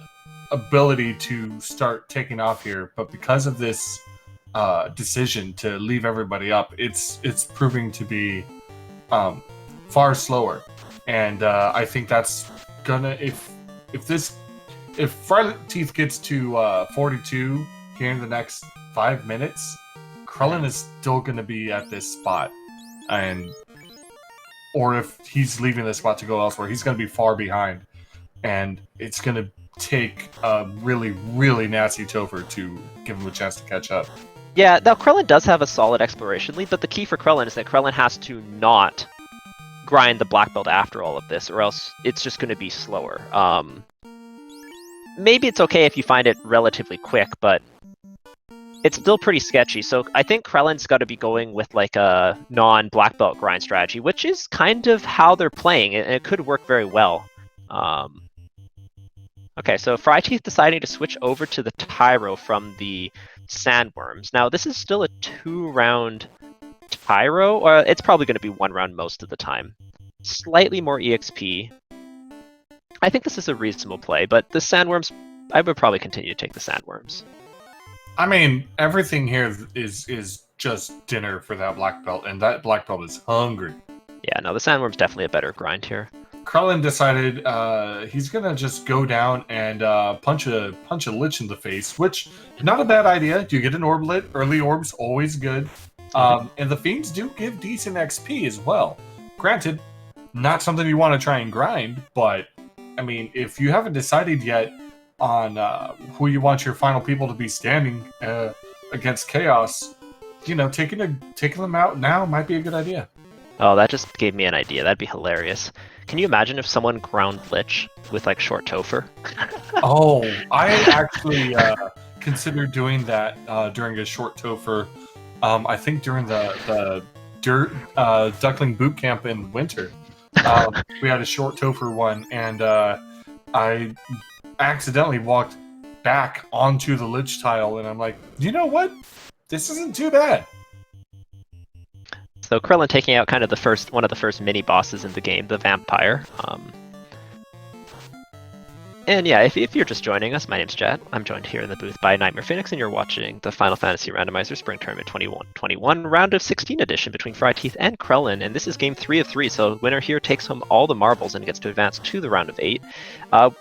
ability to start taking off here. But because of this decision to leave everybody up, it's proving to be far slower. And I think that's gonna if fryteeth gets to 42 here in the next 5 minutes, Krelen is still gonna be at this spot, or if he's leaving this spot to go elsewhere, he's gonna be far behind, and it's gonna take a really, really nasty Topher to give him a chance to catch up. Yeah, now Krelen does have a solid exploration lead, but the key for Krelen is that Krelen has to not grind the black belt after all of this, or else it's just going to be slower. Maybe it's okay if you find it relatively quick, but it's still pretty sketchy. So I think Krelen's got to be going with a non-black belt grind strategy, which is kind of how they're playing, and it could work very well. Okay, so fryteeth deciding to switch over to the Tyro from the sandworms. Now, this is still a 2-round Pyro, or it's probably going to be 1 round most of the time. Slightly more EXP. I think this is a reasonable play, but the Sandworms, I would probably continue to take the Sandworms. I mean, everything here is just dinner for that black belt, and that black belt is hungry. Yeah, no, the Sandworm's definitely a better grind here. Krelen decided he's gonna just go down and punch a Lich in the face, which not a bad idea. You get an orblet, early orbs always good, and the fiends do give decent XP as well. Granted, not something you want to try and grind, but I mean, if you haven't decided yet on who you want your final people to be standing against Chaos, you know, taking them out now might be a good idea. Oh, that just gave me an idea. That'd be hilarious. Can you imagine if someone ground Lich with like short Topher? Oh, I actually considered doing that during a short Topher. I think during the Duckling boot camp in winter. We had a short Topher one, and I accidentally walked back onto the Lich tile, and I'm like, you know what? This isn't too bad. So Krelen taking out kind of one of the first mini bosses in the game, the Vampire. And yeah, if you're just joining us, my name's Chad. I'm joined here in the booth by Nightmare Phoenix, and you're watching the Final Fantasy Randomizer Spring Tournament 21 round of 16 edition between fryteeth and Krelen, and this is game 3 of 3, so winner here takes home all the marbles and gets to advance to the round of 8.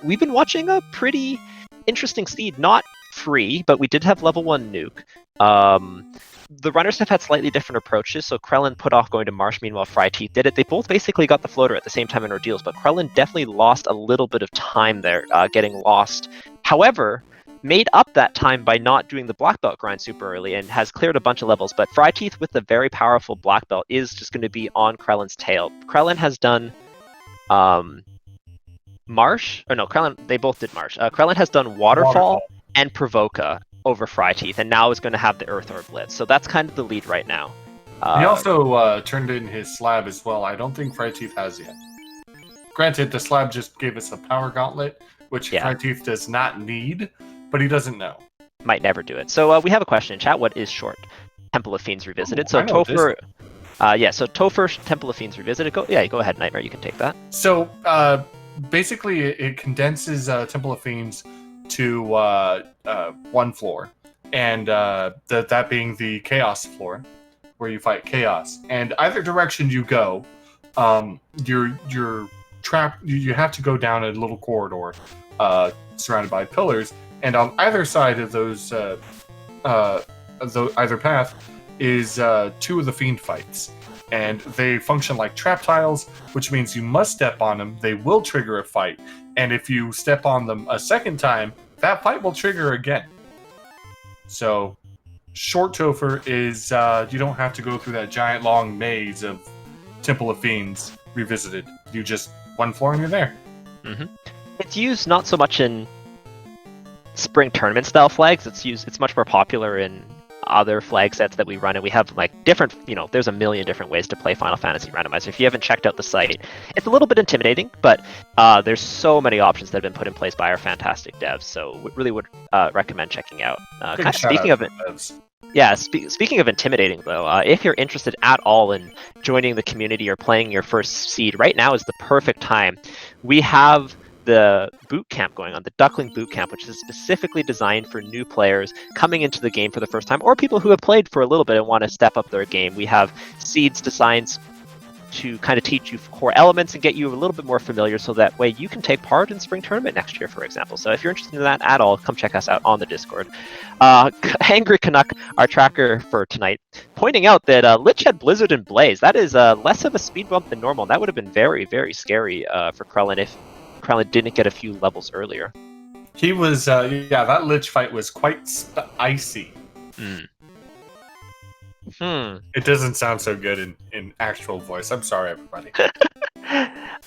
We've been watching a pretty interesting seed, not free, but we did have level 1 nuke. The runners have had slightly different approaches, so Krelen put off going to Marsh, meanwhile fryteeth did it. They both basically got the floater at the same time in Ordeals, but Krelen definitely lost a little bit of time there, getting lost. However, made up that time by not doing the black belt grind super early and has cleared a bunch of levels, but fryteeth with the very powerful black belt is just going to be on Krelen's tail. Krelen has done Marsh, or no, Krelen, they both did Marsh. Krelen has done Waterfall and Provoca over fryteeth, and now is going to have the Earth Orb Blitz. So that's kind of the lead right now. He also turned in his slab as well. I don't think fryteeth has yet. Granted, the slab just gave us a power gauntlet, which fryteeth does not need, but he doesn't know. Might never do it. So we have a question in chat. What is short? Temple of Fiends Revisited. So Topher, so Topher, Temple of Fiends Revisited. Go ahead, Nightmare. You can take that. So basically, it condenses Temple of Fiends to one floor, and that being the Chaos floor, where you fight Chaos. And either direction you go, you're trapped. You have to go down a little corridor surrounded by pillars, and on either side of those, either path, is 2 of the fiend fights. And they function like trap tiles, which means you must step on them. They will trigger a fight. And if you step on them a second time, that fight will trigger again. So, short Topher is you don't have to go through that giant long maze of Temple of Fiends Revisited. You just one floor and you're there. Mm-hmm. It's used not so much in spring tournament style flags. It's much more popular in other flag sets that we run, and we have like different, there's a million different ways to play Final Fantasy Randomizer. If you haven't checked out the site, it's a little bit intimidating, but there's so many options that have been put in place by our fantastic devs, so we really would recommend checking out. Speaking of intimidating though, if you're interested at all in joining the community or playing your first seed, right now is the perfect time. We have the boot camp going on, the Duckling boot camp, which is specifically designed for new players coming into the game for the first time, or people who have played for a little bit and want to step up their game. We have seeds designed to kind of teach you core elements and get you a little bit more familiar, so that way you can take part in spring tournament next year, for example. So if you're interested in that at all, come check us out on the Discord. Angry Canuck, our tracker for tonight, pointing out that Lich had Blizzard and Blaze. That is less of a speed bump than normal. That would have been very, very scary for Krelen if Krelen didn't get a few levels earlier. He was, that Lich fight was quite icy. It doesn't sound so good in actual voice. I'm sorry, everybody.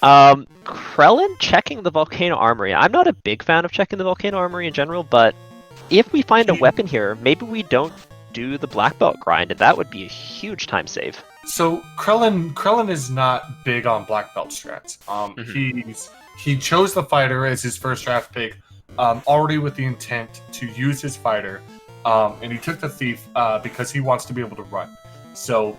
Krelen checking the Volcano Armory. I'm not a big fan of checking the Volcano Armory in general, but if we find a weapon here, maybe we don't do the black belt grind, and that would be a huge time save. So Krelen is not big on black belt strats. He chose the fighter as his first draft pick, already with the intent to use his fighter, and he took the thief because he wants to be able to run. So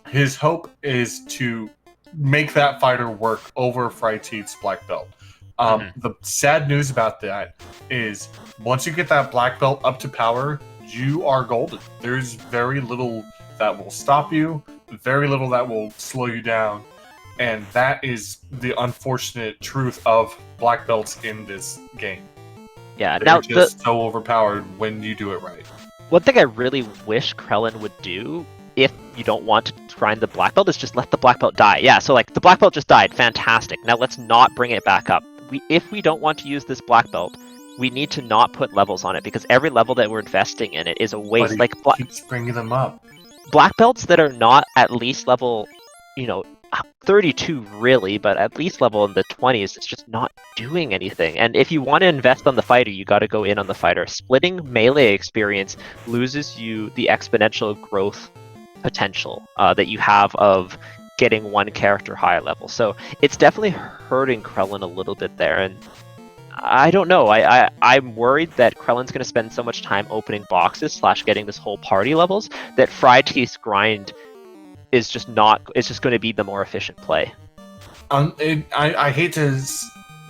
his hope is to make that fighter work over fryteeth's black belt. The sad news about that is once you get that black belt up to power, you are golden. There's very little that will stop you, very little that will slow you down, and that is the unfortunate truth of black belts in this game. Yeah, They're now just so overpowered when you do it right. one thing I really wish Krelen would do, if you don't want to grind the black belt, is just let the black belt die. Yeah, so like the black belt just died, fantastic. Now let's not bring it back up. If we don't want to use this black belt, we need to not put levels on it, because every level that we're investing in it is a waste. But he keeps bringing them up. Black belts that are not at least level, 32 really, but at least level in the 20s, it's just not doing anything. And if you want to invest on the fighter, you got to go in on the fighter. Splitting melee experience loses you the exponential growth potential that you have of getting one character higher level. So it's definitely hurting Krelen a little bit there, and I don't know. I'm worried that Krelen's going to spend so much time opening boxes / getting this whole party levels that fryteeth's grind is just not. It's just going to be the more efficient play. I hate to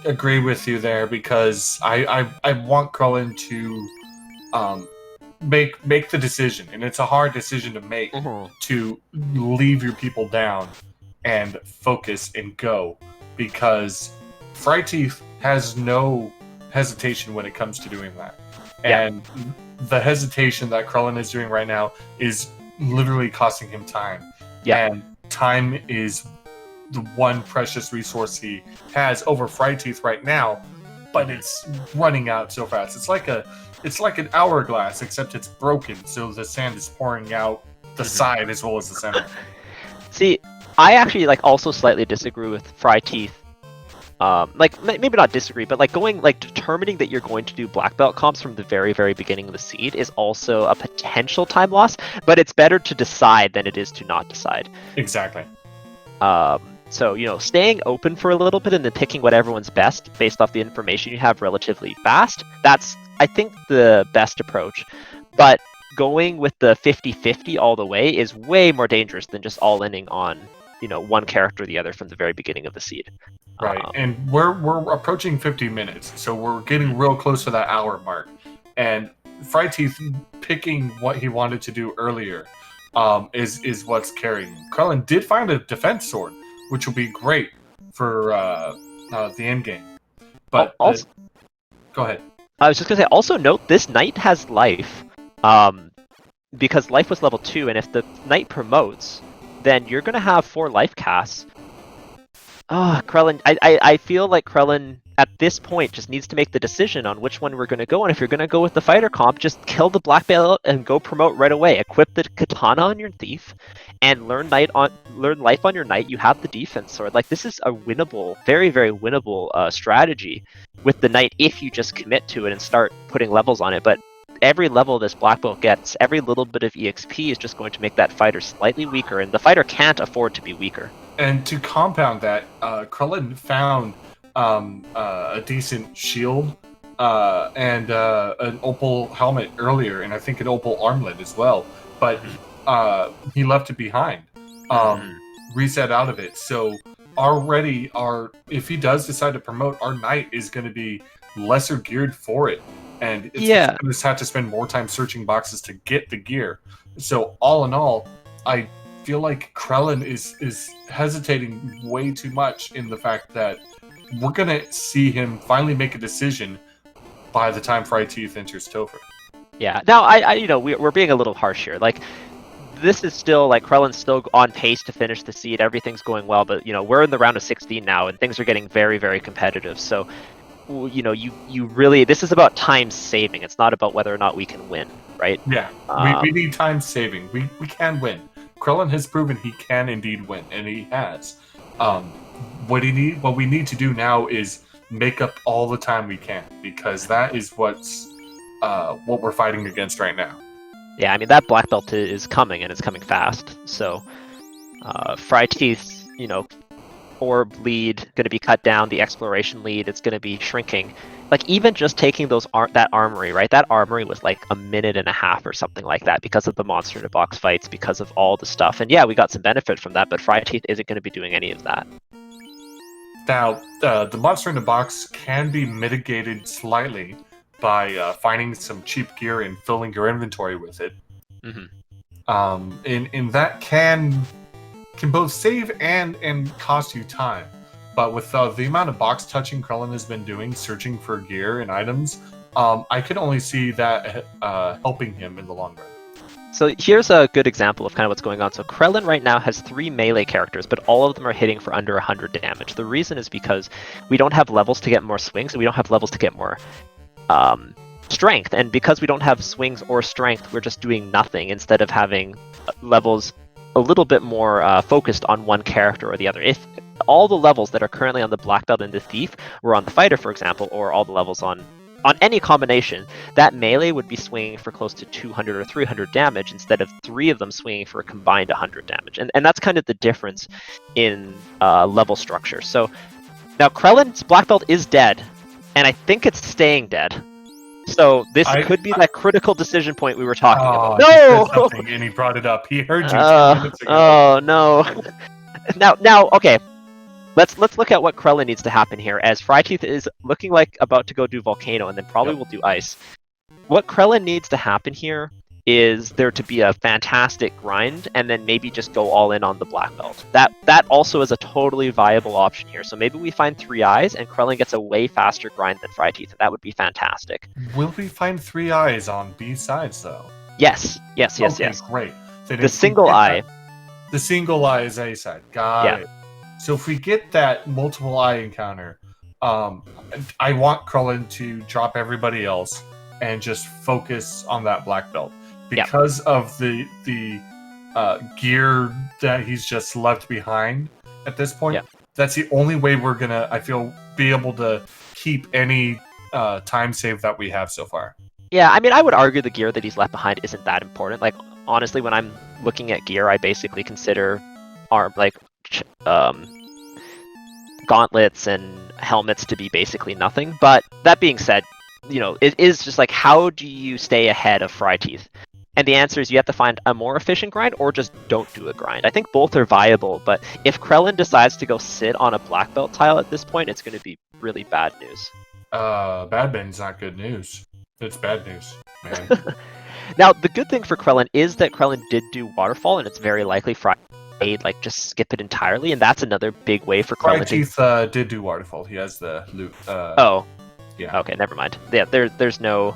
agree with you there, because I want Krelen to make the decision, and it's a hard decision to make, to leave your people down and focus and go, because fryteeth has no hesitation when it comes to doing that. And the hesitation that Krelen is doing right now is literally costing him time. And time is the one precious resource he has over fryteeth right now, but it's running out so fast. It's like an hourglass, except it's broken, so the sand is pouring out the side as well as the center. See, I actually also slightly disagree with fryteeth. Maybe not disagree, but determining that you're going to do black belt comps from the very, very beginning of the seed is also a potential time loss, but it's better to decide than it is to not decide. Exactly. So, staying open for a little bit and then picking what everyone's best based off the information you have relatively fast, that's, I think, the best approach. But going with the 50-50 all the way is way more dangerous than just all-inning on, one character or the other from the very beginning of the seed. Right, and we're approaching 50 minutes, so we're getting real close to that hour mark. And fryteeth picking what he wanted to do earlier is what's carrying him. Krelen did find a defense sword, which will be great for the end game. But also, go ahead. I was just gonna say, also note this knight has life, because life was level 2, and if the knight promotes, then you're gonna have 4 life casts. Krelen, I feel like Krelen at this point just needs to make the decision on which one we're going to go on. If you're going to go with the fighter comp, just kill the black belt and go promote right away. Equip the katana on your thief and learn life on your knight. You have the defense sword. This is a winnable, very, very winnable strategy with the knight if you just commit to it and start putting levels on it. But every level this black belt gets, every little bit of EXP is just going to make that fighter slightly weaker, and the fighter can't afford to be weaker. And to compound that, Krelen found a decent shield and an opal helmet earlier, and I think an opal armlet as well. But he left it behind, reset out of it. So already, if he does decide to promote, our knight is going to be lesser geared for it, and it's going to have to spend more time searching boxes to get the gear. So all in all, I feel like Krelen is hesitating way too much in the fact that we're gonna see him finally make a decision by the time fryteeth enters Topher. Yeah. Now, we're being a little harsh here. This is still Krelen's still on pace to finish the seed. Everything's going well, but we're in the round of 16 now, and things are getting very, very competitive. So, you really, this is about time saving. It's not about whether or not we can win, right? Yeah. We need time saving. We can win. Krelen has proven he can indeed win, and he has. What we need to do now is make up all the time we can, because that is what we're fighting against right now. Yeah, I mean, that black belt is coming, and it's coming fast. So, fryteeth's, orb lead going to be cut down. The exploration lead, it's going to be shrinking, like even just taking that armory, right? That armory was like a minute and a half or something like that because of the monster in a box fights, because of all the stuff. And yeah, we got some benefit from that, but fryteeth isn't going to be doing any of that. Now, the monster in the box can be mitigated slightly by finding some cheap gear and filling your inventory with it. In that can both save and cost you time. But with the amount of box touching Krelen has been doing, searching for gear and items, I could only see that helping him in the long run. So here's a good example of kind of what's going on. So Krelen right now has 3 melee characters, but all of them are hitting for under 100 damage. The reason is because we don't have levels to get more swings, and we don't have levels to get more strength. And because we don't have swings or strength, we're just doing nothing instead of having levels a little bit more focused on one character or the other. If all the levels that are currently on the black belt and the thief were on the fighter, for example, or all the levels on any combination, that melee would be swinging for close to 200 or 300 damage instead of 3 of them swinging for a combined 100 damage. And that's kind of the difference in level structure. So now Krelen's black belt is dead, and I think it's staying dead. So this could be that critical decision point we were talking about. No! And he brought it up. He heard you 10 minutes ago. Oh, no. Now, okay. Let's look at what Krelen needs to happen here, as fryteeth is looking like about to go do Volcano, and then probably will do Ice. What Krelen needs to happen here is there to be a fantastic grind, and then maybe just go all in on the black belt. That also is a totally viable option here. So maybe we find 3 eyes, and Krelen gets a way faster grind than fryteeth, and that would be fantastic. Will we find 3 eyes on B sides, though? Yes. Okay, great. Then The single eye. The single eye is A side. Got it. So if we get that multiple eye encounter, I want Krelen to drop everybody else and just focus on that black belt. Because of the gear that he's just left behind at this point, that's the only way we're gonna, I feel, be able to keep any time save that we have so far. Yeah, I mean, I would argue the gear that he's left behind isn't that important. Like, honestly, when I'm looking at gear, I basically consider gauntlets and helmets to be basically nothing. But that being said, you know, it is just like, how do you stay ahead of fryteeth? And the answer is you have to find a more efficient grind or just don't do a grind. I think both are viable, but if Krelen decides to go sit on a black belt tile at this point, it's going to be really bad news. Bad Ben's not good news. It's bad news, man. Now, the good thing for Krelen is that Krelen did do Waterfall, and it's very likely fryteeth like just skip it entirely, and that's another big way for Krelen. fryteeth did do Waterfall. He has the loot. Yeah. Okay, never mind. Yeah, there's no.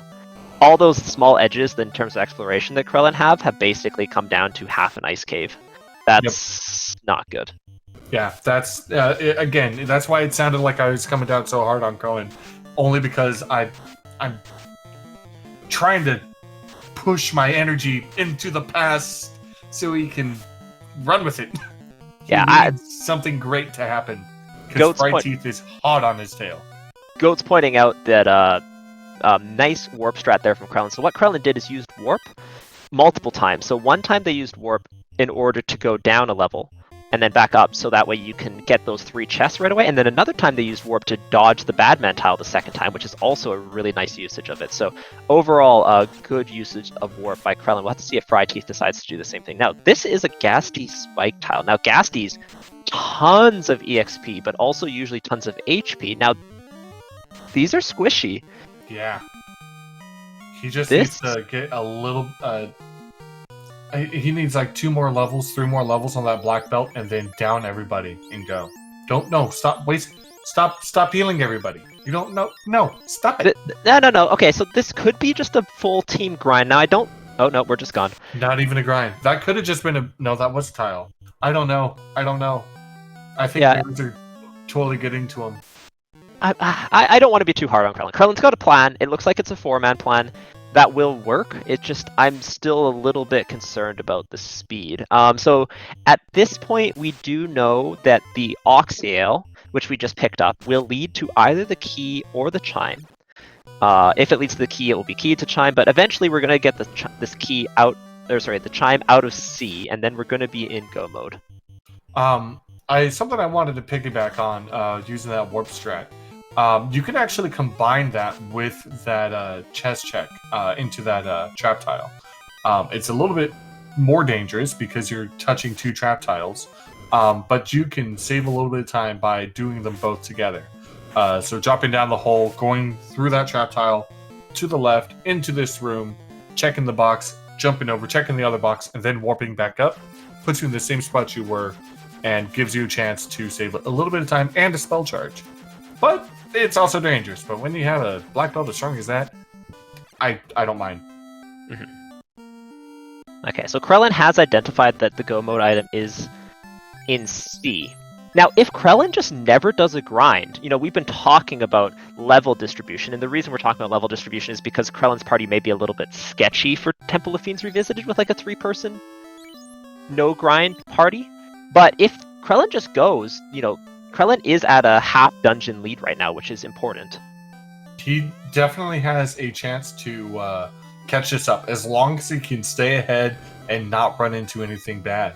All those small edges in terms of exploration that Krelen have basically come down to half an ice cave. That's not good. Yeah, that's again. That's why it sounded like I was coming down so hard on Krelen, only because I'm trying to push my energy into the past so he can run with it. Yeah, something great to happen because fryteeth is hot on his tail. Goat's pointing out that nice warp strat there from Krelen. So what Krelen did is used warp multiple times. So one time they used warp in order to go down a level and then back up, so that way you can get those 3 chests right away. And then another time they used warp to dodge the Badman tile the second time, which is also a really nice usage of it. So overall, a good usage of warp by Krelen. We'll have to see if fryteeth decides to do the same thing. Now, this is a Ghasty spike tile. Now, Ghasty's tons of EXP, but also usually tons of HP. Now, these are squishy. Yeah. He just needs to get a little... he needs like 2 more levels, 3 more levels on that black belt, and then down everybody and go. Stop healing everybody. You don't know. No, stop it. No. Okay, so this could be just a full team grind. Now, oh no, we're just gone. Not even a grind. That could have just been no, that was tile. I don't know. I think things are totally getting to him. I don't want to be too hard on Krelen. Krelen's got a plan. It looks like it's a 4-man plan that will work. It just, I'm still a little bit concerned about the speed. So at this point, we do know that the Oxyale, which we just picked up, will lead to either the key or the chime. If it leads to the key, it will be keyed to chime, but eventually we're going to get this key out, the chime out of C, and then we're going to be in go mode. Something I wanted to piggyback on using that warp strat. You can actually combine that with that chest check into that trap tile. It's a little bit more dangerous because you're touching 2 trap tiles, but you can save a little bit of time by doing them both together. So dropping down the hole, going through that trap tile to the left into this room, checking the box, jumping over, checking the other box, and then warping back up, puts you in the same spot you were, and gives you a chance to save a little bit of time and a spell charge. But it's also dangerous. But when you have a black belt as strong as that, I don't mind. Okay, so Krelen has identified that the go mode item is in C. Now, if Krelen just never does a grind, we've been talking about level distribution, and the reason we're talking about level distribution is because Krelen's party may be a little bit sketchy for Temple of Fiends Revisited with like a 3-person no grind party. But if Krelen just goes, Krelen is at a half dungeon lead right now, which is important. He definitely has a chance to catch this up as long as he can stay ahead and not run into anything bad.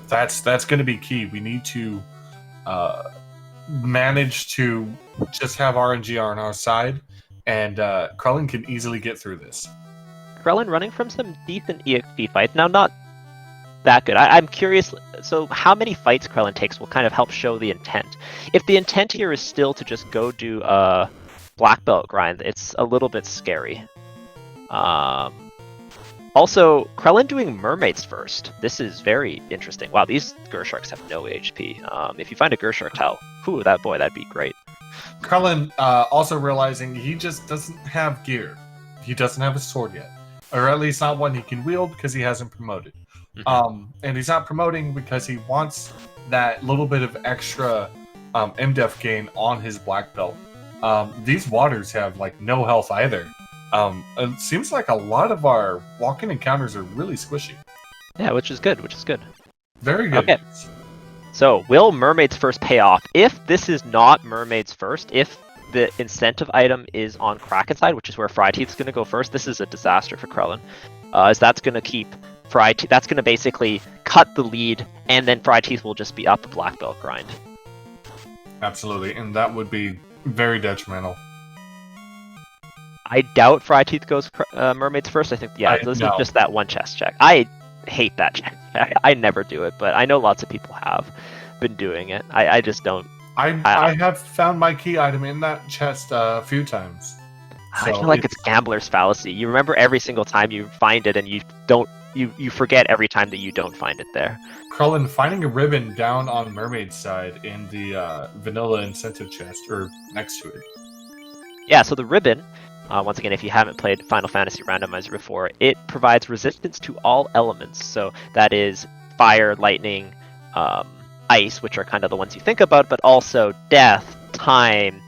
That's going to be key. We need to manage to just have RNG on our side, and Krelen can easily get through this. Krelen running from some decent EXP fights. Now, not that good. I'm curious, so how many fights Krelen takes will kind of help show the intent. If the intent here is still to just go do a black belt grind, it's a little bit scary. Also, Krelen doing mermaids first. This is very interesting. Wow, these Gersharks have no HP. If you find a Gershark tile, that'd be great. Krelen also realizing he just doesn't have gear. He doesn't have a sword yet. Or at least not one he can wield because he hasn't promoted. And he's not promoting because he wants that little bit of extra MDef gain on his black belt. These waters have like no health either. It seems like a lot of our walk-in encounters are really squishy. Yeah, which is good. Very good. Okay. So, will mermaids first pay off? If this is not mermaids first, if the incentive item is on Kraken side, which is where fryteeth's going to go first, this is a disaster for Krelen. As that's going to keep fryteeth, that's going to basically cut the lead, and then fryteeth will just be up a black belt grind. Absolutely, and that would be very detrimental. I doubt fryteeth goes mermaids first. I think, this is just that one chest check. I hate that check. I never do it, but I know lots of people have been doing it. I just don't. I have found my key item in that chest a few times. I feel like it's gambler's fallacy. You remember every single time you find it, and you don't. You forget every time that you don't find it there. Krelen finding a ribbon down on mermaid's side in the vanilla incentive chest, or next to it. Yeah, so the ribbon, once again, if you haven't played Final Fantasy Randomizer before, it provides resistance to all elements. So that is fire, lightning, ice, which are kind of the ones you think about, but also death, time,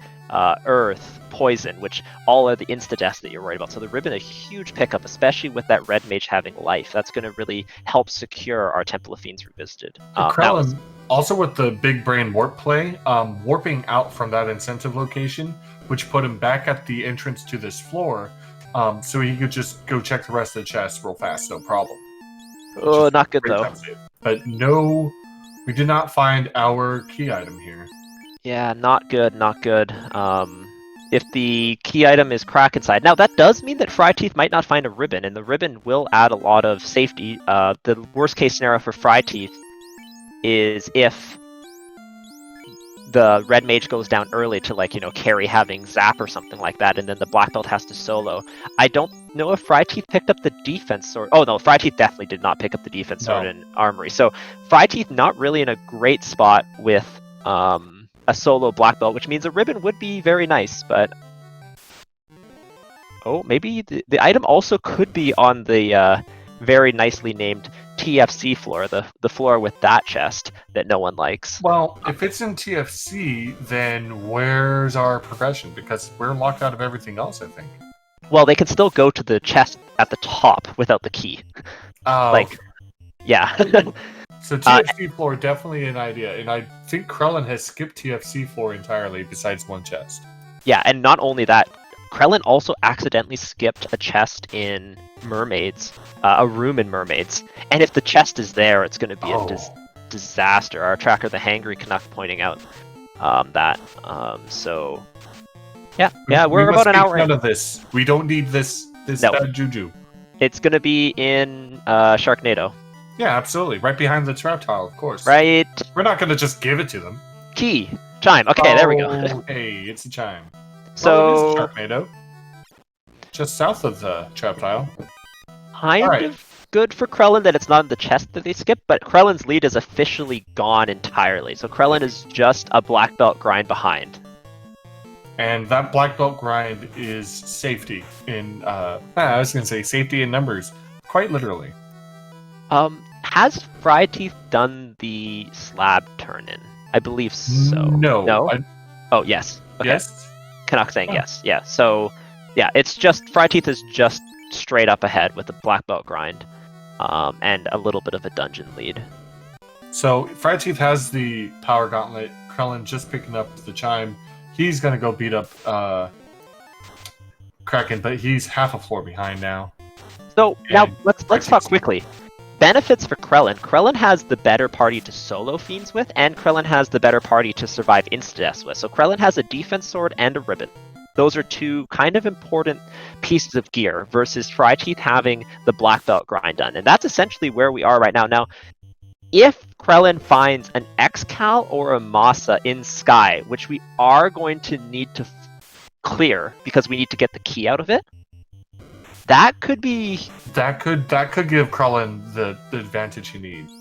earth, poison, which all are the insta-deaths that you're worried about. So the ribbon, a huge pickup, especially with that red mage having life. That's going to really help secure our Temple of Fiends Revisited. Krelen, also with the big brain warp play, warping out from that incentive location, which put him back at the entrance to this floor, so he could just go check the rest of the chest real fast, no problem. Oh, not good though. But no, we did not find our key item here. Yeah, not good. If the key item is Kraken side, now that does mean that fryteeth might not find a ribbon, and the ribbon will add a lot of safety. The worst case scenario for fryteeth is if the red mage goes down early to carry having zap or something like that, and then the black belt has to solo. I don't know if fryteeth picked up the defense sword. Oh no, fryteeth definitely did not pick up the defense sword in armory. So fryteeth not really in a great spot with a solo black belt, which means a ribbon would be very nice, but maybe the item also could be on the very nicely named TFC floor, the floor with that chest that no one likes. Well, if it's in TFC, then where's our progression? Because we're locked out of everything else, I think. Well, they can still go to the chest at the top without the key. Oh. Yeah. So TFC floor, definitely an idea. And I think Krelen has skipped TFC floor entirely besides one chest. Yeah, and not only that, Krelen also accidentally skipped a chest in Mermaids, a room in Mermaids. And if the chest is there, it's going to be a disaster. Our tracker, the Hangry Canuck, pointing out that. So Yeah, we're about an hour in. None of this. We don't need this No. bad juju. It's gonna be in Sharknado. Yeah, absolutely. Right behind the trap tile, of course. Right. We're not gonna just give it to them. Key. Chime. Okay, there we go. Oh, hey, it's a chime. So Well, it is Sharknado. Just south of the trap tile. kind of good for Krelen that it's not in the chest that they skip, but Krelen's lead is officially gone entirely. So Krelen is just a black belt grind behind. And that black belt grind is safety in I was gonna say safety in numbers. Quite literally. Has fryteeth done the slab turn in? I believe so. No. Oh yes. Okay. Yes. Canuck saying yes. Yeah. So yeah, it's just fryteeth is just straight up ahead with a black belt grind, and a little bit of a dungeon lead. So fryteeth has the power gauntlet. Krelen just picking up the chime. He's gonna go beat up Kraken, but he's half a floor behind now. So now And let's talk quickly. Benefits for Krelen. Krelen has the better party to solo fiends with, and Krelen has the better party to survive insta-deaths with. So Krelen has a defense sword and a ribbon. Those are two kind of important pieces of gear versus fryteeth having the black belt grind done. And that's essentially where we are right now. Now, if Krelen finds an X-Cal or a Masa in Sky, which we are going to need to clear because we need to get the key out of it, that could be... That could give Krelen the advantage he needs.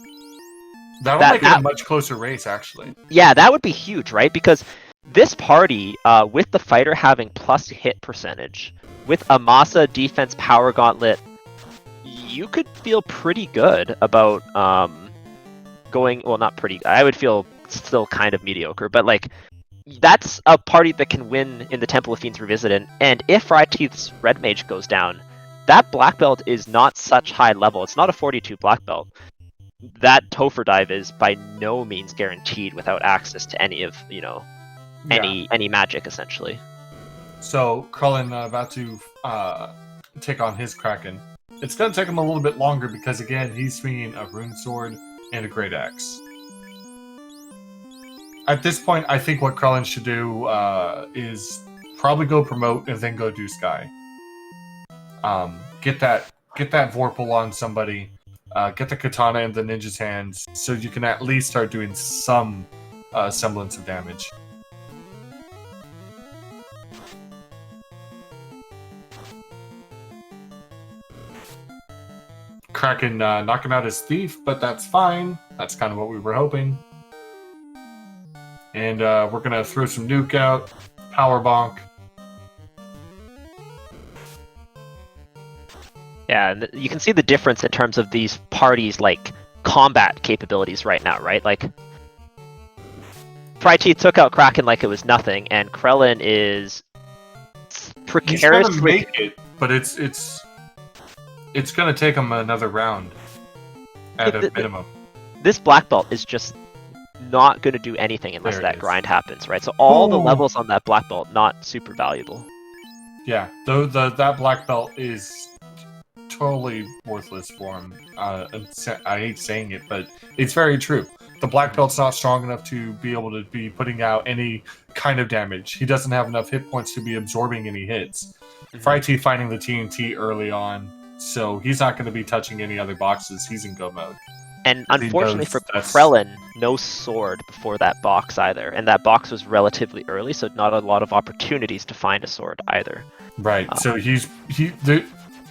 That'll make it a much closer race, actually. Yeah, that would be huge, right? Because this party, with the fighter having plus hit percentage, with a Masa defense power gauntlet, you could feel pretty good about going... Well, not pretty... I would feel still kind of mediocre, but like... That's a party that can win in the Temple of Fiends Revisited, and if fryteeth's Red Mage goes down, that black belt is not such high level. It's not a 42 black belt. That Topher dive is by no means guaranteed without access to any of, any magic, essentially. So, Krelen about to take on his Kraken. It's going to take him a little bit longer because, again, he's swinging a rune sword and a great axe. At this point, I think what Krelen should do is probably go promote and then go do Sky. Get that Vorpal on somebody. Get the katana in the ninja's hands so you can at least start doing some semblance of damage. Kraken knocking out his thief, but that's fine. That's kind of what we were hoping. And we're going to throw some nuke out. Power bonk. Yeah, and you can see the difference in terms of these parties' like combat capabilities right now, right? Like, fryteeth took out Kraken like it was nothing, and Krelen is precariously... He's gonna make it, but it's gonna take him another round at a minimum. This black belt is just not going to do anything unless that grind happens, right? So all the levels on that black belt not super valuable. Yeah, though that black belt is totally worthless for him. I hate saying it, but it's very true. The black belt's not strong enough to be able to be putting out any kind of damage. He doesn't have enough hit points to be absorbing any hits. fryteeth finding the TNT early on, so he's not going to be touching any other boxes. He's in go mode. And unfortunately for Krelen, no sword before that box either. And that box was relatively early, so not a lot of opportunities to find a sword either. Right, so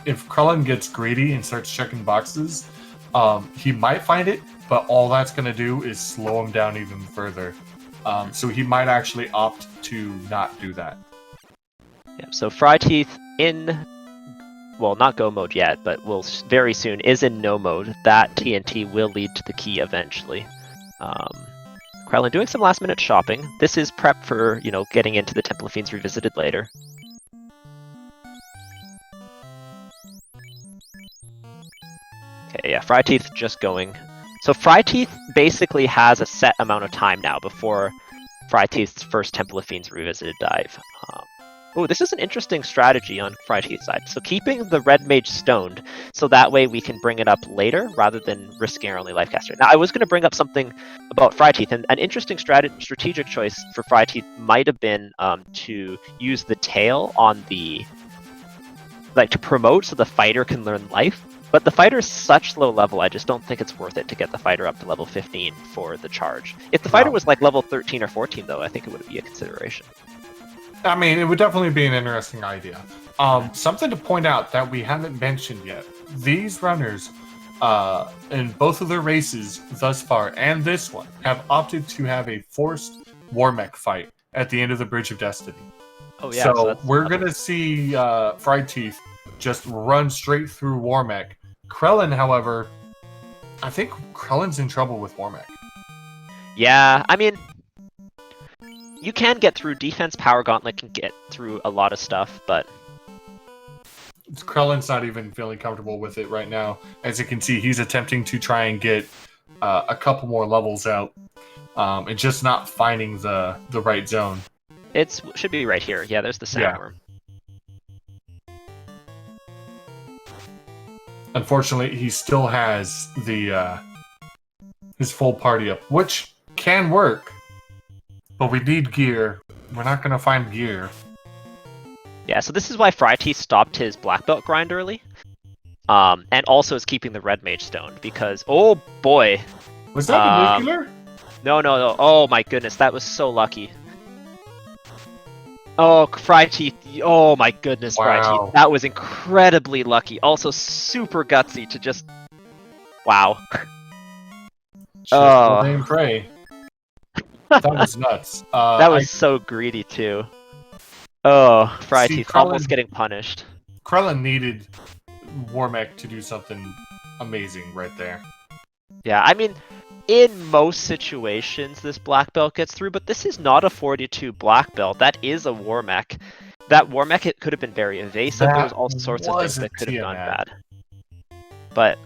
if Krelen gets greedy and starts checking boxes, he might find it, but all that's going to do is slow him down even further. So he might actually opt to not do that. Yeah, so fryteeth in... Well, not go mode yet, but will very soon is in no mode. That TNT will lead to the key eventually. Krelen doing some last minute shopping. This is prep for, getting into the Temple of Fiends Revisited later. Okay, yeah, fryteeth just going. So fryteeth basically has a set amount of time now before fryteeth's first Temple of Fiends Revisited dive. Oh, this is an interesting strategy on fryteeth's side. So keeping the red mage stoned, so that way we can bring it up later rather than risking our only lifecaster. Now, I was going to bring up something about fryteeth, and an interesting strategic choice for fryteeth might have been to use the tail on the to promote so the fighter can learn life. But the fighter is such low level, I just don't think it's worth it to get the fighter up to level 15 for the charge. If the fighter was like level 13 or 14, though, I think it would be a consideration. I mean, it would definitely be an interesting idea. Something to point out that we haven't mentioned yet. These runners, in both of their races thus far, and this one, have opted to have a forced war mech fight at the end of the Bridge of Destiny. Oh, yeah, so we're going to see fryteeth just run straight through war mech. Krelen, however, I think Krelen's in trouble with war mech. Yeah, I mean, you can get through defense. Power Gauntlet can get through a lot of stuff, but Krelen's not even feeling comfortable with it right now. As you can see, he's attempting to try and get a couple more levels out, and just not finding the right zone. It should be right here. Yeah, there's the sandworm. Unfortunately, he still has the his full party up, which can work. But we need gear. We're not going to find gear. Yeah, so this is why fryteeth stopped his black belt grind early. And also is keeping the red mage stoned, because, oh boy. Was that a nuclear? No. Oh my goodness, that was so lucky. Oh, fryteeth. Oh my goodness, wow. Fryteeth. That was incredibly lucky. Also super gutsy to just... Wow. Oh. Pray. That was nuts. That was so greedy, too. Oh, fryteeth almost getting punished. Krelen needed Warmech to do something amazing right there. Yeah, I mean, in most situations, this black belt gets through, but this is not a 42 black belt. That is a war mech. That war mech, it could have been very evasive. There was all sorts of things that could have gone bad. But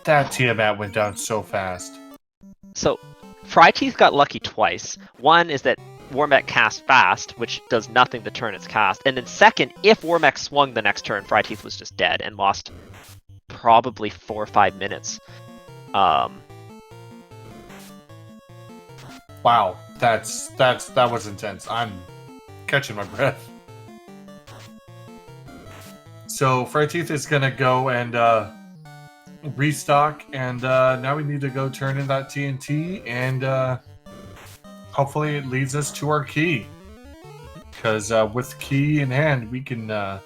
that Tiamat went down so fast. So, fryteeth got lucky twice. One is that Warmech cast fast, which does nothing the turn it's cast. And then second, if Warmech swung the next turn, fryteeth was just dead and lost probably 4 or 5 minutes. Wow, that was intense. I'm catching my breath. So fryteeth is gonna go and restock, and now we need to go turn in that TNT, and hopefully it leads us to our key. Because with key in hand, we can go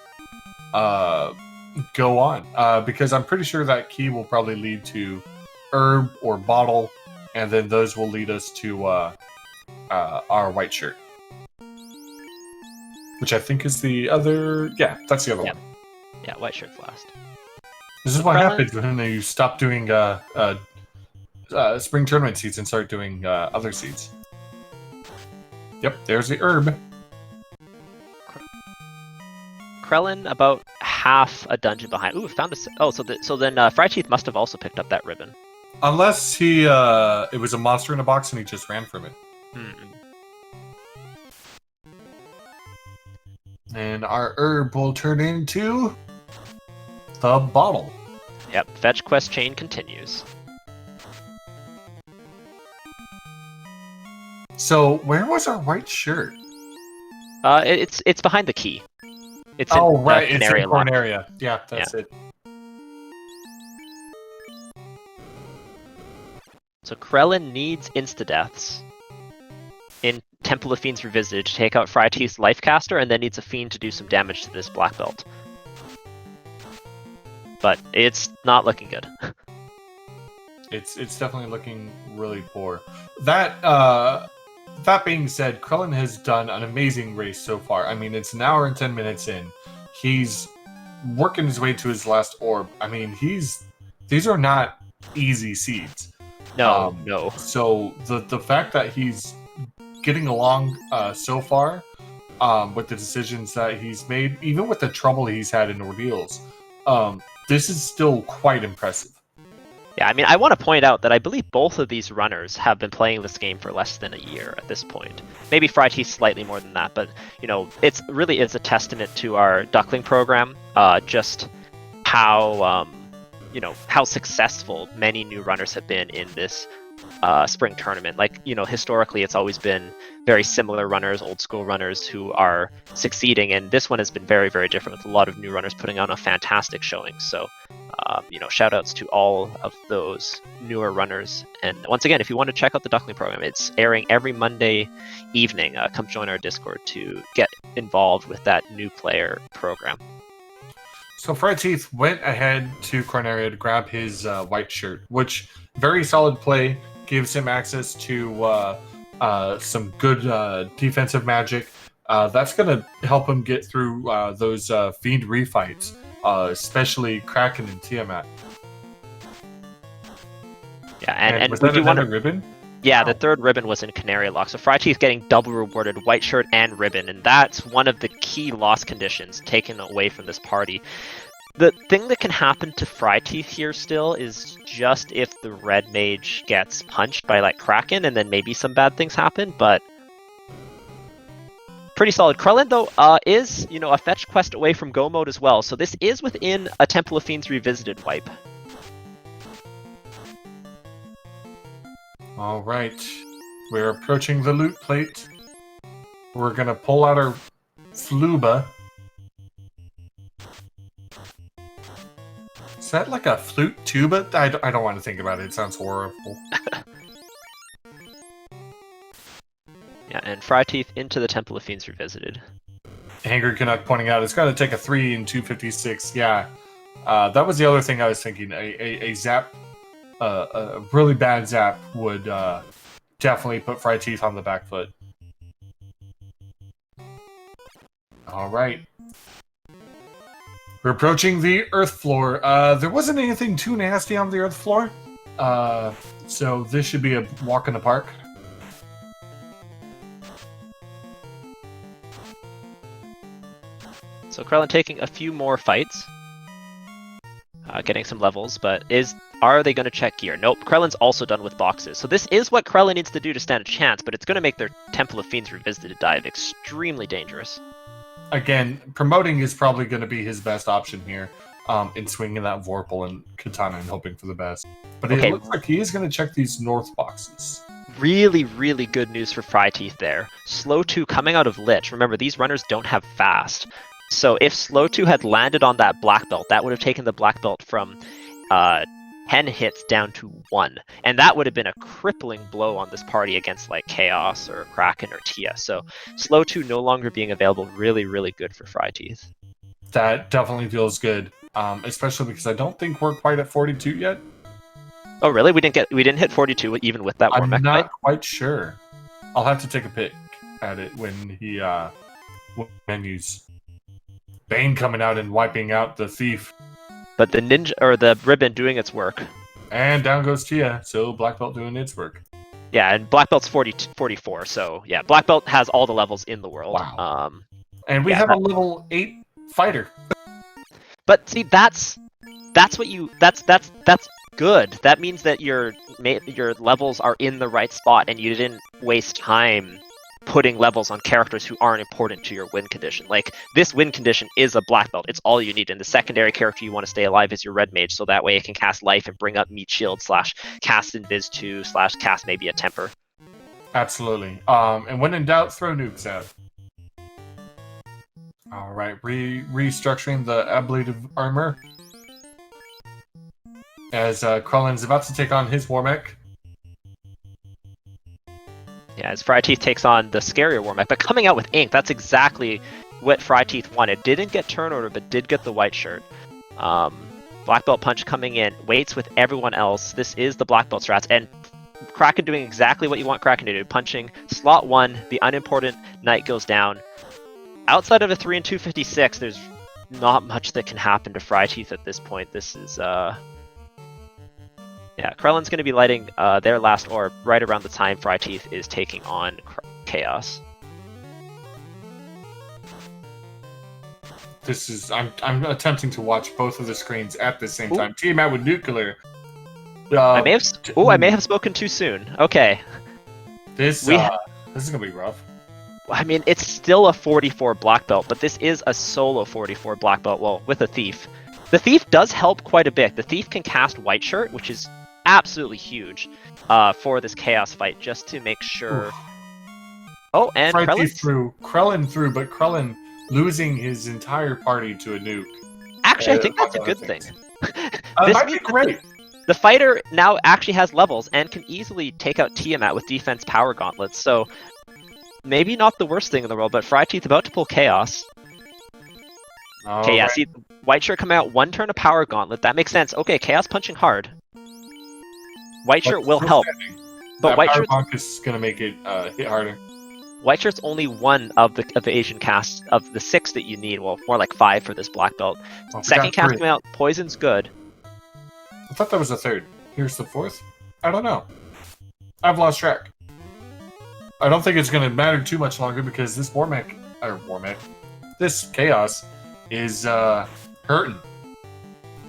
on. Because I'm pretty sure that key will probably lead to herb or bottle, and then those will lead us to our white shirt. Which I think is the other... Yeah, that's the other one. Yeah, white shirt's last. This is what happens when you stop doing spring tournament seeds and start doing other seeds. Yep, there's the herb. Krelen about half a dungeon behind. Ooh, found a... Oh, so then fryteeth must have also picked up that ribbon. Unless he, it was a monster in a box and he just ran from it. And our herb will turn into the bottle. Yep, fetch quest chain continues. So, where was our white shirt? It's behind the key. It's right, it's in Corneria. Yeah, that's it. So Krelen needs insta-deaths in Temple of Fiends Revisited to take out fryteeth's Lifecaster, and then needs a Fiend to do some damage to this black belt. But it's not looking good. It's definitely looking really poor. That being said, Krelen has done an amazing race so far. I mean, it's an hour and 10 minutes in. He's working his way to his last orb. I mean, these are not easy seeds. No. So the fact that he's getting along so far with the decisions that he's made, even with the trouble he's had in Ordeals, this is still quite impressive. Yeah, I mean, I want to point out that I believe both of these runners have been playing this game for less than a year at this point. Maybe fryteeth slightly more than that, but you know, it's really is a testament to our Duckling program, just how you know, how successful many new runners have been in this spring tournament. Like, you know, historically it's always been very similar runners, old school runners who are succeeding, and this one has been very, very different with a lot of new runners putting on a fantastic showing. So you know, shout outs to all of those newer runners. And once again, if you want to check out the Duckling program, it's airing every Monday evening. Come join our Discord to get involved with that new player program. So fryteeth went ahead to Corneria to grab his white shirt, which very solid play, gives him access to some good defensive magic. That's going to help him get through those Fiend refights, especially Kraken and Tiamat. Yeah, and was we that do want another to... ribbon? Yeah, the third ribbon was in Canary Lock, so fryteeth getting double rewarded, white shirt and ribbon, and that's one of the key loss conditions taken away from this party. The thing that can happen to fryteeth here still is just if the red mage gets punched by like Kraken, and then maybe some bad things happen, but pretty solid. Krelen, though, is, you know, a fetch quest away from go mode as well, so this is within a Temple of Fiends Revisited wipe. All right, we're approaching the loot plate. We're gonna pull out our fluba. Is that like a flute tuba? I don't want to think about it. It sounds horrible. Yeah, and fryteeth into the Temple of Fiends Revisited. Angry Canuck pointing out it's going to take a 3 and 256. Yeah, that was the other thing I was thinking. A zap, a really bad zap would definitely put fryteeth on the back foot. All right. We're approaching the earth floor. There wasn't anything too nasty on the earth floor, so this should be a walk in the park. So Krelen taking a few more fights, getting some levels, but are they going to check gear? Nope, Krelen's also done with boxes. So this is what Krelen needs to do to stand a chance, but it's going to make their Temple of Fiends Revisited dive extremely dangerous. Again, promoting is probably going to be his best option here, in swinging that Vorpal and Katana and hoping for the best. But okay, it looks like he is going to check these north boxes. Really, really good news for fryteeth there. Slow 2 coming out of Lich. Remember, these runners don't have fast. So if Slow 2 had landed on that black belt, that would have taken the black belt from 10 hits down to 1. And that would have been a crippling blow on this party against like Chaos or Kraken or Tia. So Slow 2 no longer being available, really, really good for fryteeth. That definitely feels good, especially because I don't think we're quite at 42 yet. Oh really? We didn't hit 42 even with that Warmech I'm not fight? quite sure. I'll have to take a pic at it when he menus. Bane coming out and wiping out the thief. But the ninja or the ribbon doing its work. And down goes Tia, so black belt doing its work. Yeah, and black belt's 44, so yeah, black belt has all the levels in the world. Wow. And we have a level 8 fighter. But see, that's good. That means that your levels are in the right spot, and you didn't waste time putting levels on characters who aren't important to your win condition. Like, this win condition is a black belt. It's all you need. And the secondary character you want to stay alive is your red mage, so that way it can cast life and bring up meat shield / cast invis 2 / cast maybe a temper. Absolutely. And when in doubt, throw nukes out. All right, restructuring the ablative armor as Krelen's about to take on his Warmech. Yeah, as fryteeth takes on the scarier Warmech, but coming out with ink, that's exactly what fryteeth wanted. Didn't get turn order, but did get the white shirt. Black belt punch coming in, waits with everyone else. This is the black belt strats, and Kraken doing exactly what you want Kraken to do, punching slot 1, the unimportant knight goes down. Outside of a 3 and 256, there's not much that can happen to fryteeth at this point. This is yeah, Krelen's going to be lighting their last orb right around the time fryteeth is taking on Chaos. This is I'm attempting to watch both of the screens at the same time. Team out with nuclear. I may have spoken too soon. Okay. This is gonna be rough. I mean, it's still a 44 black belt, but this is a solo 44 black belt. Well, with a thief. The thief does help quite a bit. The thief can cast white shirt, which is absolutely huge for this chaos fight, just to make sure. Oof. Oh, and Krelen through, but Krelen losing his entire party to a nuke. Actually, I think that's a good thing. This might be great. The fighter now actually has levels and can easily take out Tiamat with defense power gauntlets, so maybe not the worst thing in the world, but fryteeth about to pull chaos. Okay, yeah, see, white shirt coming out, 1 turn of power gauntlet, that makes sense. Okay, chaos punching hard. White shirt will help. But white shirt is gonna make it hit harder. White shirt's only 1 of the Asian casts of the 6 that you need. Well, more like 5 for this black belt. Second cast coming out, poison's good. I thought that was the 3rd. Here's the 4th. I don't know. I've lost track. I don't think it's gonna matter too much longer because this this chaos is hurting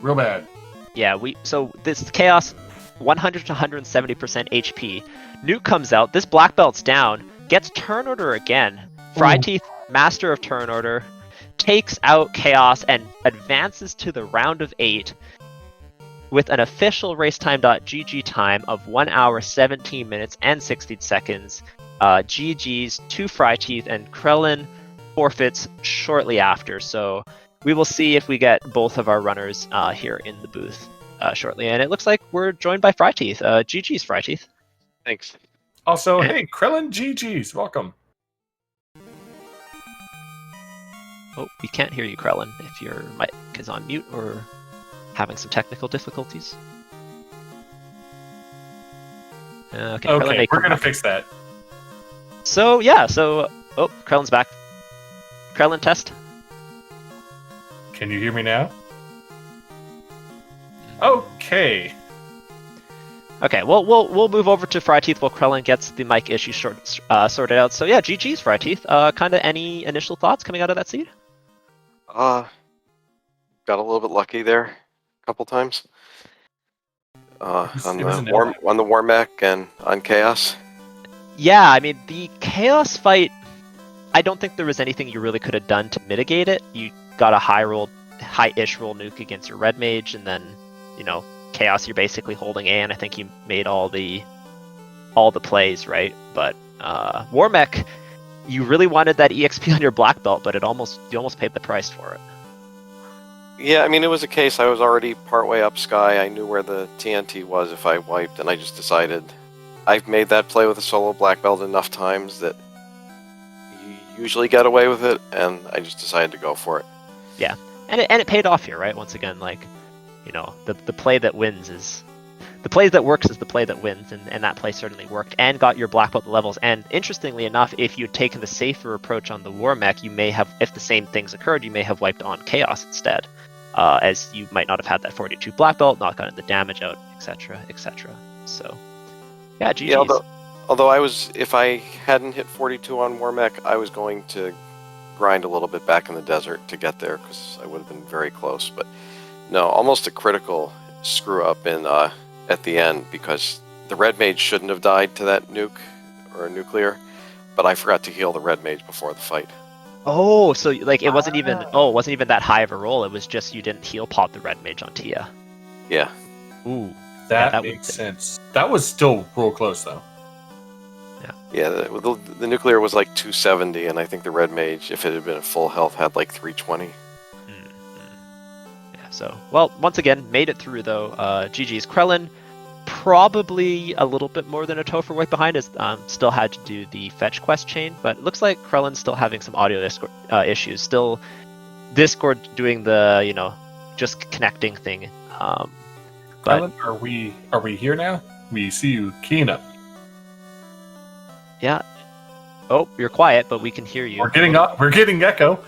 real bad. Yeah, so this chaos 100 to 170% HP. Nuke comes out, this black belt's down, gets turn order again. Fryteeth, master of turn order, takes out chaos and advances to the round of 8 with an official racetime.gg time of 1 hour 17 minutes and 60 seconds. GG's to fryteeth, and Krelen forfeits shortly after. So we will see if we get both of our runners here in the booth shortly. And it looks like we're joined by fryteeth. GG's fryteeth. Thanks. Also, hey, Krelen, GG's. Welcome. Oh, we can't hear you, Krelen, if your mic is on mute or having some technical difficulties. Okay, we're going to fix that. So, yeah, oh, Krelen's back. Krelen, test. Can you hear me now? Okay. Okay, well, we'll move over to fryteeth while Krelen gets the mic issue sorted out. So, yeah, GG's fryteeth. Kind of any initial thoughts coming out of that seed? Got a little bit lucky there a couple times. On the war mech and on chaos. Yeah, I mean, the chaos fight, I don't think there was anything you really could have done to mitigate it. You got a high-ish roll nuke against your red mage, and then, chaos, you're basically holding A, and I think you made all the plays, right? But war mech, you really wanted that EXP on your black belt, but you almost paid the price for it. Yeah, I mean, it was a case I was already partway up sky. I knew where the TNT was if I wiped, and I just decided I've made that play with a solo black belt enough times that you usually get away with it, and I just decided to go for it. Yeah, and it paid off here, right? Once again, the play that wins is the play that works is the play that wins, and that play certainly worked and got your black belt levels. And interestingly enough, if you'd taken the safer approach on the war mech, you may have, if the same things occurred, you may have wiped on chaos instead, as you might not have had that 42 black belt, not gotten the damage out, etc., etc. So, yeah, GG's. Yeah, although if I hadn't hit 42 on war mech, I was going to grind a little bit back in the desert to get there because I would have been very close. But no, almost a critical screw up in at the end because the red mage shouldn't have died to that nuke or a nuclear, but I forgot to heal the red mage before the fight. Oh, so it wasn't even that high of a roll. It was just you didn't heal pop the red mage on Tia. Yeah. Ooh, that makes sense. That was still real close though. Yeah, the nuclear was like 270, and I think the red mage, if it had been at full health, had like 320. Yeah, so, well, once again, made it through, though. GG's. Krelen, probably a little bit more than a Topher right behind, is still had to do the fetch quest chain, but it looks like Krelen's still having some audio issues. Still Discord doing the, just connecting thing. Krelen, are we here now? We see you keying up. Yeah. Oh, you're quiet, but we can hear you. We're getting echo.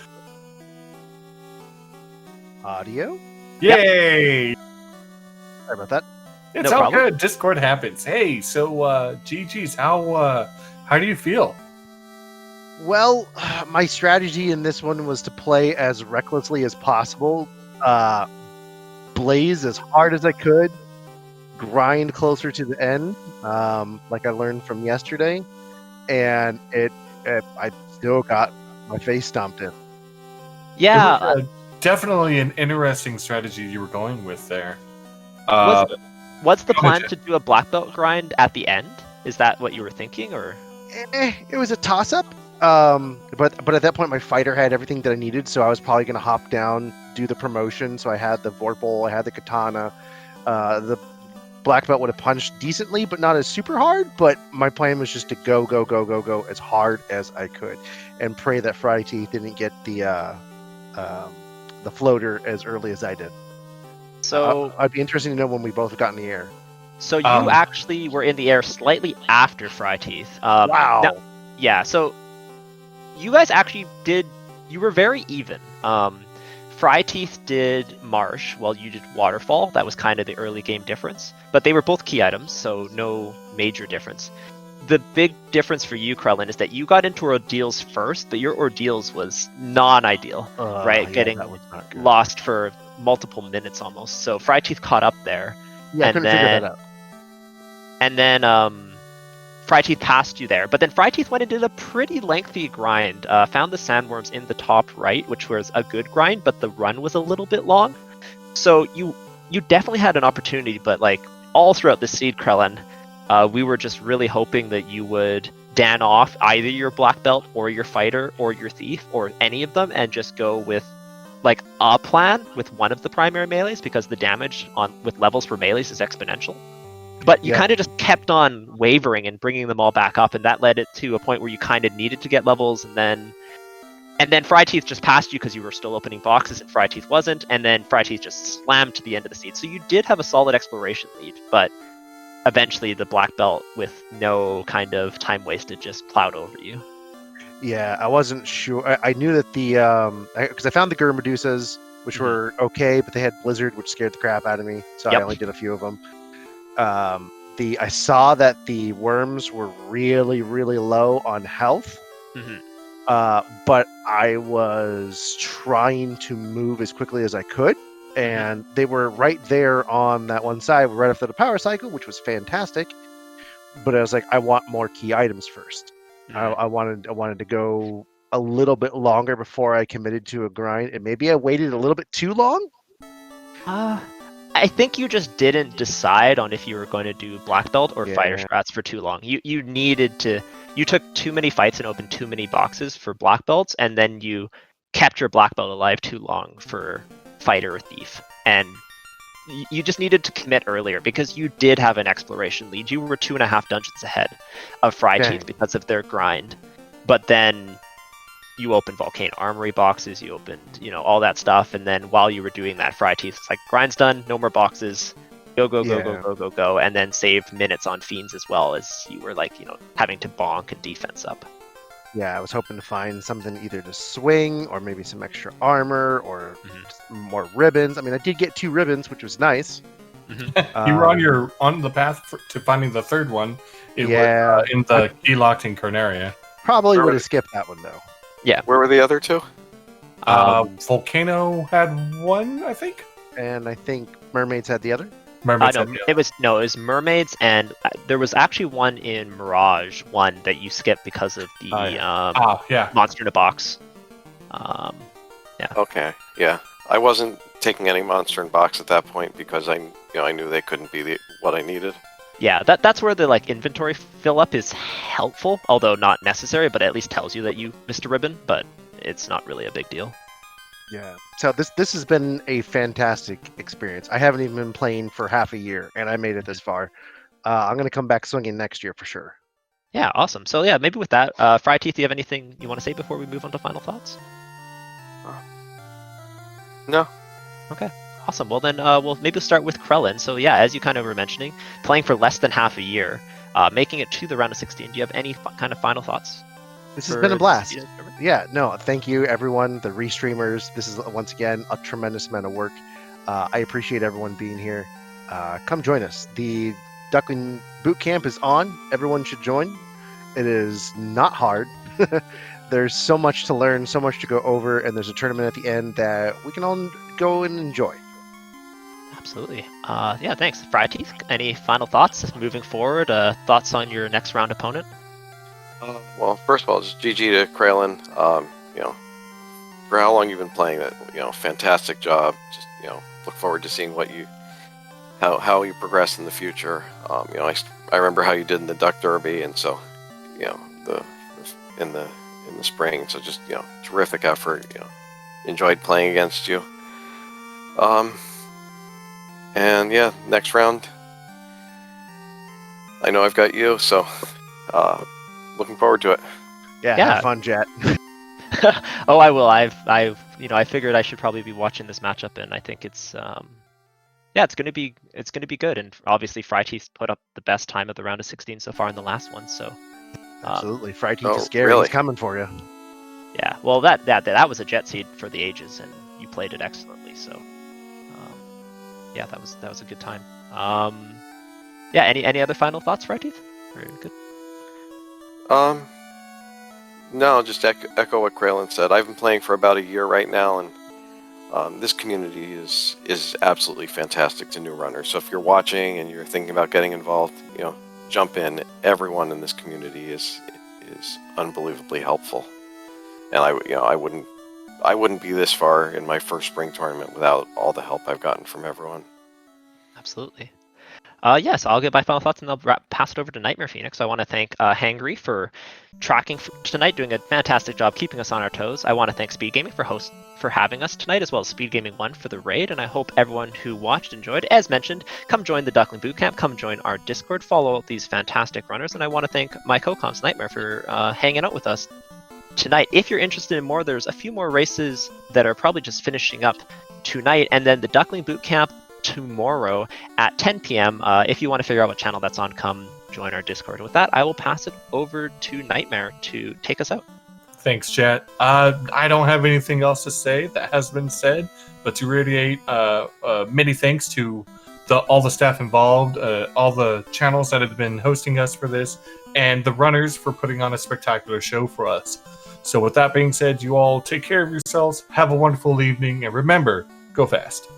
Audio? Yay! Yep. Sorry about that. It's all good. Discord happens. Hey, so GG's, how do you feel? Well, my strategy in this one was to play as recklessly as possible, blaze as hard as I could, grind closer to the end, like I learned from yesterday, and I still got my face stomped in. Yeah. It was definitely an interesting strategy you were going with there. What's the go plan ahead, to do a black belt grind at the end? Is that what you were thinking, or? It was a toss-up. But at that point, my fighter had everything that I needed, so I was probably going to hop down, do the promotion. So I had the Vorpal, I had the Katana. The black belt would have punched decently, but not as super hard. But my plan was just to go as hard as I could, and pray that fryteeth didn't get the floater as early as I did. So I'd be interested to know when we both got in the air. So you actually were in the air slightly after fryteeth. Wow. Yeah. So you guys actually did. You were very even. Fryteeth did Marsh while you did Waterfall. That was kind of the early game difference. But they were both key items, so no major difference. The big difference for you, Krelen, is that you got into Ordeals first, but your Ordeals was non-ideal, right? Yeah, Getting that was not good. lost for multiple minutes almost. So Fryteeth caught up there. Yeah, I couldn't figure that out. And then Fryteeth passed you there. But then Fryteeth went and did a pretty lengthy grind. Found the sandworms in the top right, which was a good grind, but the run was a little bit long. So you definitely had an opportunity, but like all throughout the seed, Krelen, we were just really hoping that you would dan off either your black belt or your fighter or your thief or any of them and just go with like a plan with one of the primary melees, because the damage with levels for melees is exponential. But you kind of just kept on wavering and bringing them all back up, and that led it to a point where you kind of needed to get levels, and then Fryteeth just passed you because you were still opening boxes and Fryteeth wasn't, and then Fryteeth just slammed to the end of the seed. So you did have a solid exploration lead, but eventually the black belt with no kind of time wasted just plowed over you. Yeah, I wasn't sure. I knew that because I found the Gur Medusas, which were okay, but they had Blizzard, which scared the crap out of me, so I only did a few of them. I saw that the worms were really, really low on health. But I was trying to move as quickly as I could, and they were right there on that one side, right after the power cycle, which was fantastic. But I was like, I want more key items first. I wanted to go a little bit longer before I committed to a grind, and maybe I waited a little bit too long. I think you just didn't decide on if you were going to do black belt or fighter strats for too long. You needed to. You took too many fights and opened too many boxes for black belts, and then you kept your black belt alive too long for fighter or thief. And you just needed to commit earlier because you did have an exploration lead. You were 2.5 dungeons ahead of fryteeth because of their grind. But then you opened Volcano Armory boxes, you opened, all that stuff, and then while you were doing that, fryteeth, it's like, grind's done, no more boxes, go, and then saved minutes on fiends as well, as you were like, having to bonk and defense up. Yeah, I was hoping to find something either to swing, or maybe some extra armor, or more ribbons. I mean, I did get 2 ribbons, which was nice. You were on the path to finding the third one. It was in the key locked in Carnaria. Probably would have skipped that one though. Yeah. Where were the other 2? Volcano had 1, I think. And I think Mermaids had the other. It was Mermaids, and there was actually one in Mirage, one that you skipped because of the monster in a box. Okay, yeah. I wasn't taking any monster in box at that point because I knew they couldn't be what I needed. Yeah, that's where the inventory fill up is helpful, although not necessary, but it at least tells you that you missed a ribbon, but it's not really a big deal. Yeah. So this has been a fantastic experience. I haven't even been playing for half a year, and I made it this far. I'm going to come back swinging next year for sure. Yeah, awesome. So yeah, maybe with that, fryteeth, do you have anything you want to say before we move on to final thoughts? No. Okay. Awesome. Well, then we'll maybe start with Krelen. So yeah, as you kind of were mentioning, playing for less than half a year, making it to the round of 16. Do you have any kind of final thoughts? This has been a blast. Yeah, no, thank you, everyone, the restreamers. This is, once again, a tremendous amount of work. I appreciate everyone being here. Come join us. The Duckling Boot Camp is on. Everyone should join. It is not hard. There's so much to learn, so much to go over, and there's a tournament at the end that we can all go and enjoy. Absolutely. Yeah, thanks. fryteeth, any final thoughts moving forward? Thoughts on your next round opponent? Well, first of all, just GG to Krelen. For how long you've been playing that, fantastic job. Just, look forward to seeing how you progress in the future. I remember how you did in the Duck Derby, and so, in the spring. So just, terrific effort. Enjoyed playing against you. And yeah, next round, I know I've got you, so looking forward to it. Yeah, Yeah. have fun, Jet. Oh, I will. I figured I should probably be watching this matchup, and I think it's it's gonna be good. And obviously, fryteeth put up the best time of the round of 16 so far in the last one. So Absolutely, fryteeth oh, is scary. really? He's coming for you. yeah, well, that was a jet seed for the ages, and you played it excellently. So yeah, that was a good time. Yeah, any other final thoughts, fryteeth? Good. No, just echo what Krelen said. I've been playing for about a year right now, and this community is absolutely fantastic to new runners. So if you're watching and you're thinking about getting involved, jump in. Everyone in this community is unbelievably helpful, and I wouldn't be this far in my first spring tournament without all the help I've gotten from everyone. Absolutely. Yes, I'll get my final thoughts and I'll pass it over to Nightmare Phoenix. I want to thank Hangry for tracking tonight, doing a fantastic job keeping us on our toes. I want to thank SpeedGaming for having us tonight, as well as SpeedGaming 1 for the raid, and I hope everyone who watched enjoyed. As mentioned, come join the Duckling Bootcamp, come join our Discord, follow these fantastic runners, and I want to thank my co-cons, Nightmare, for hanging out with us tonight. If you're interested in more, there's a few more races that are probably just finishing up tonight, and then the Duckling Bootcamp tomorrow at 10 p.m. If you want to figure out what channel that's on, come join our Discord. With that, I will pass it over to Nightmare to take us out. Thanks, chat. I don't have anything else to say that has been said, but to reiterate, many thanks to all the staff involved, all the channels that have been hosting us for this, and the runners for putting on a spectacular show for us. So with that being said, you all take care of yourselves, have a wonderful evening, and remember, go fast.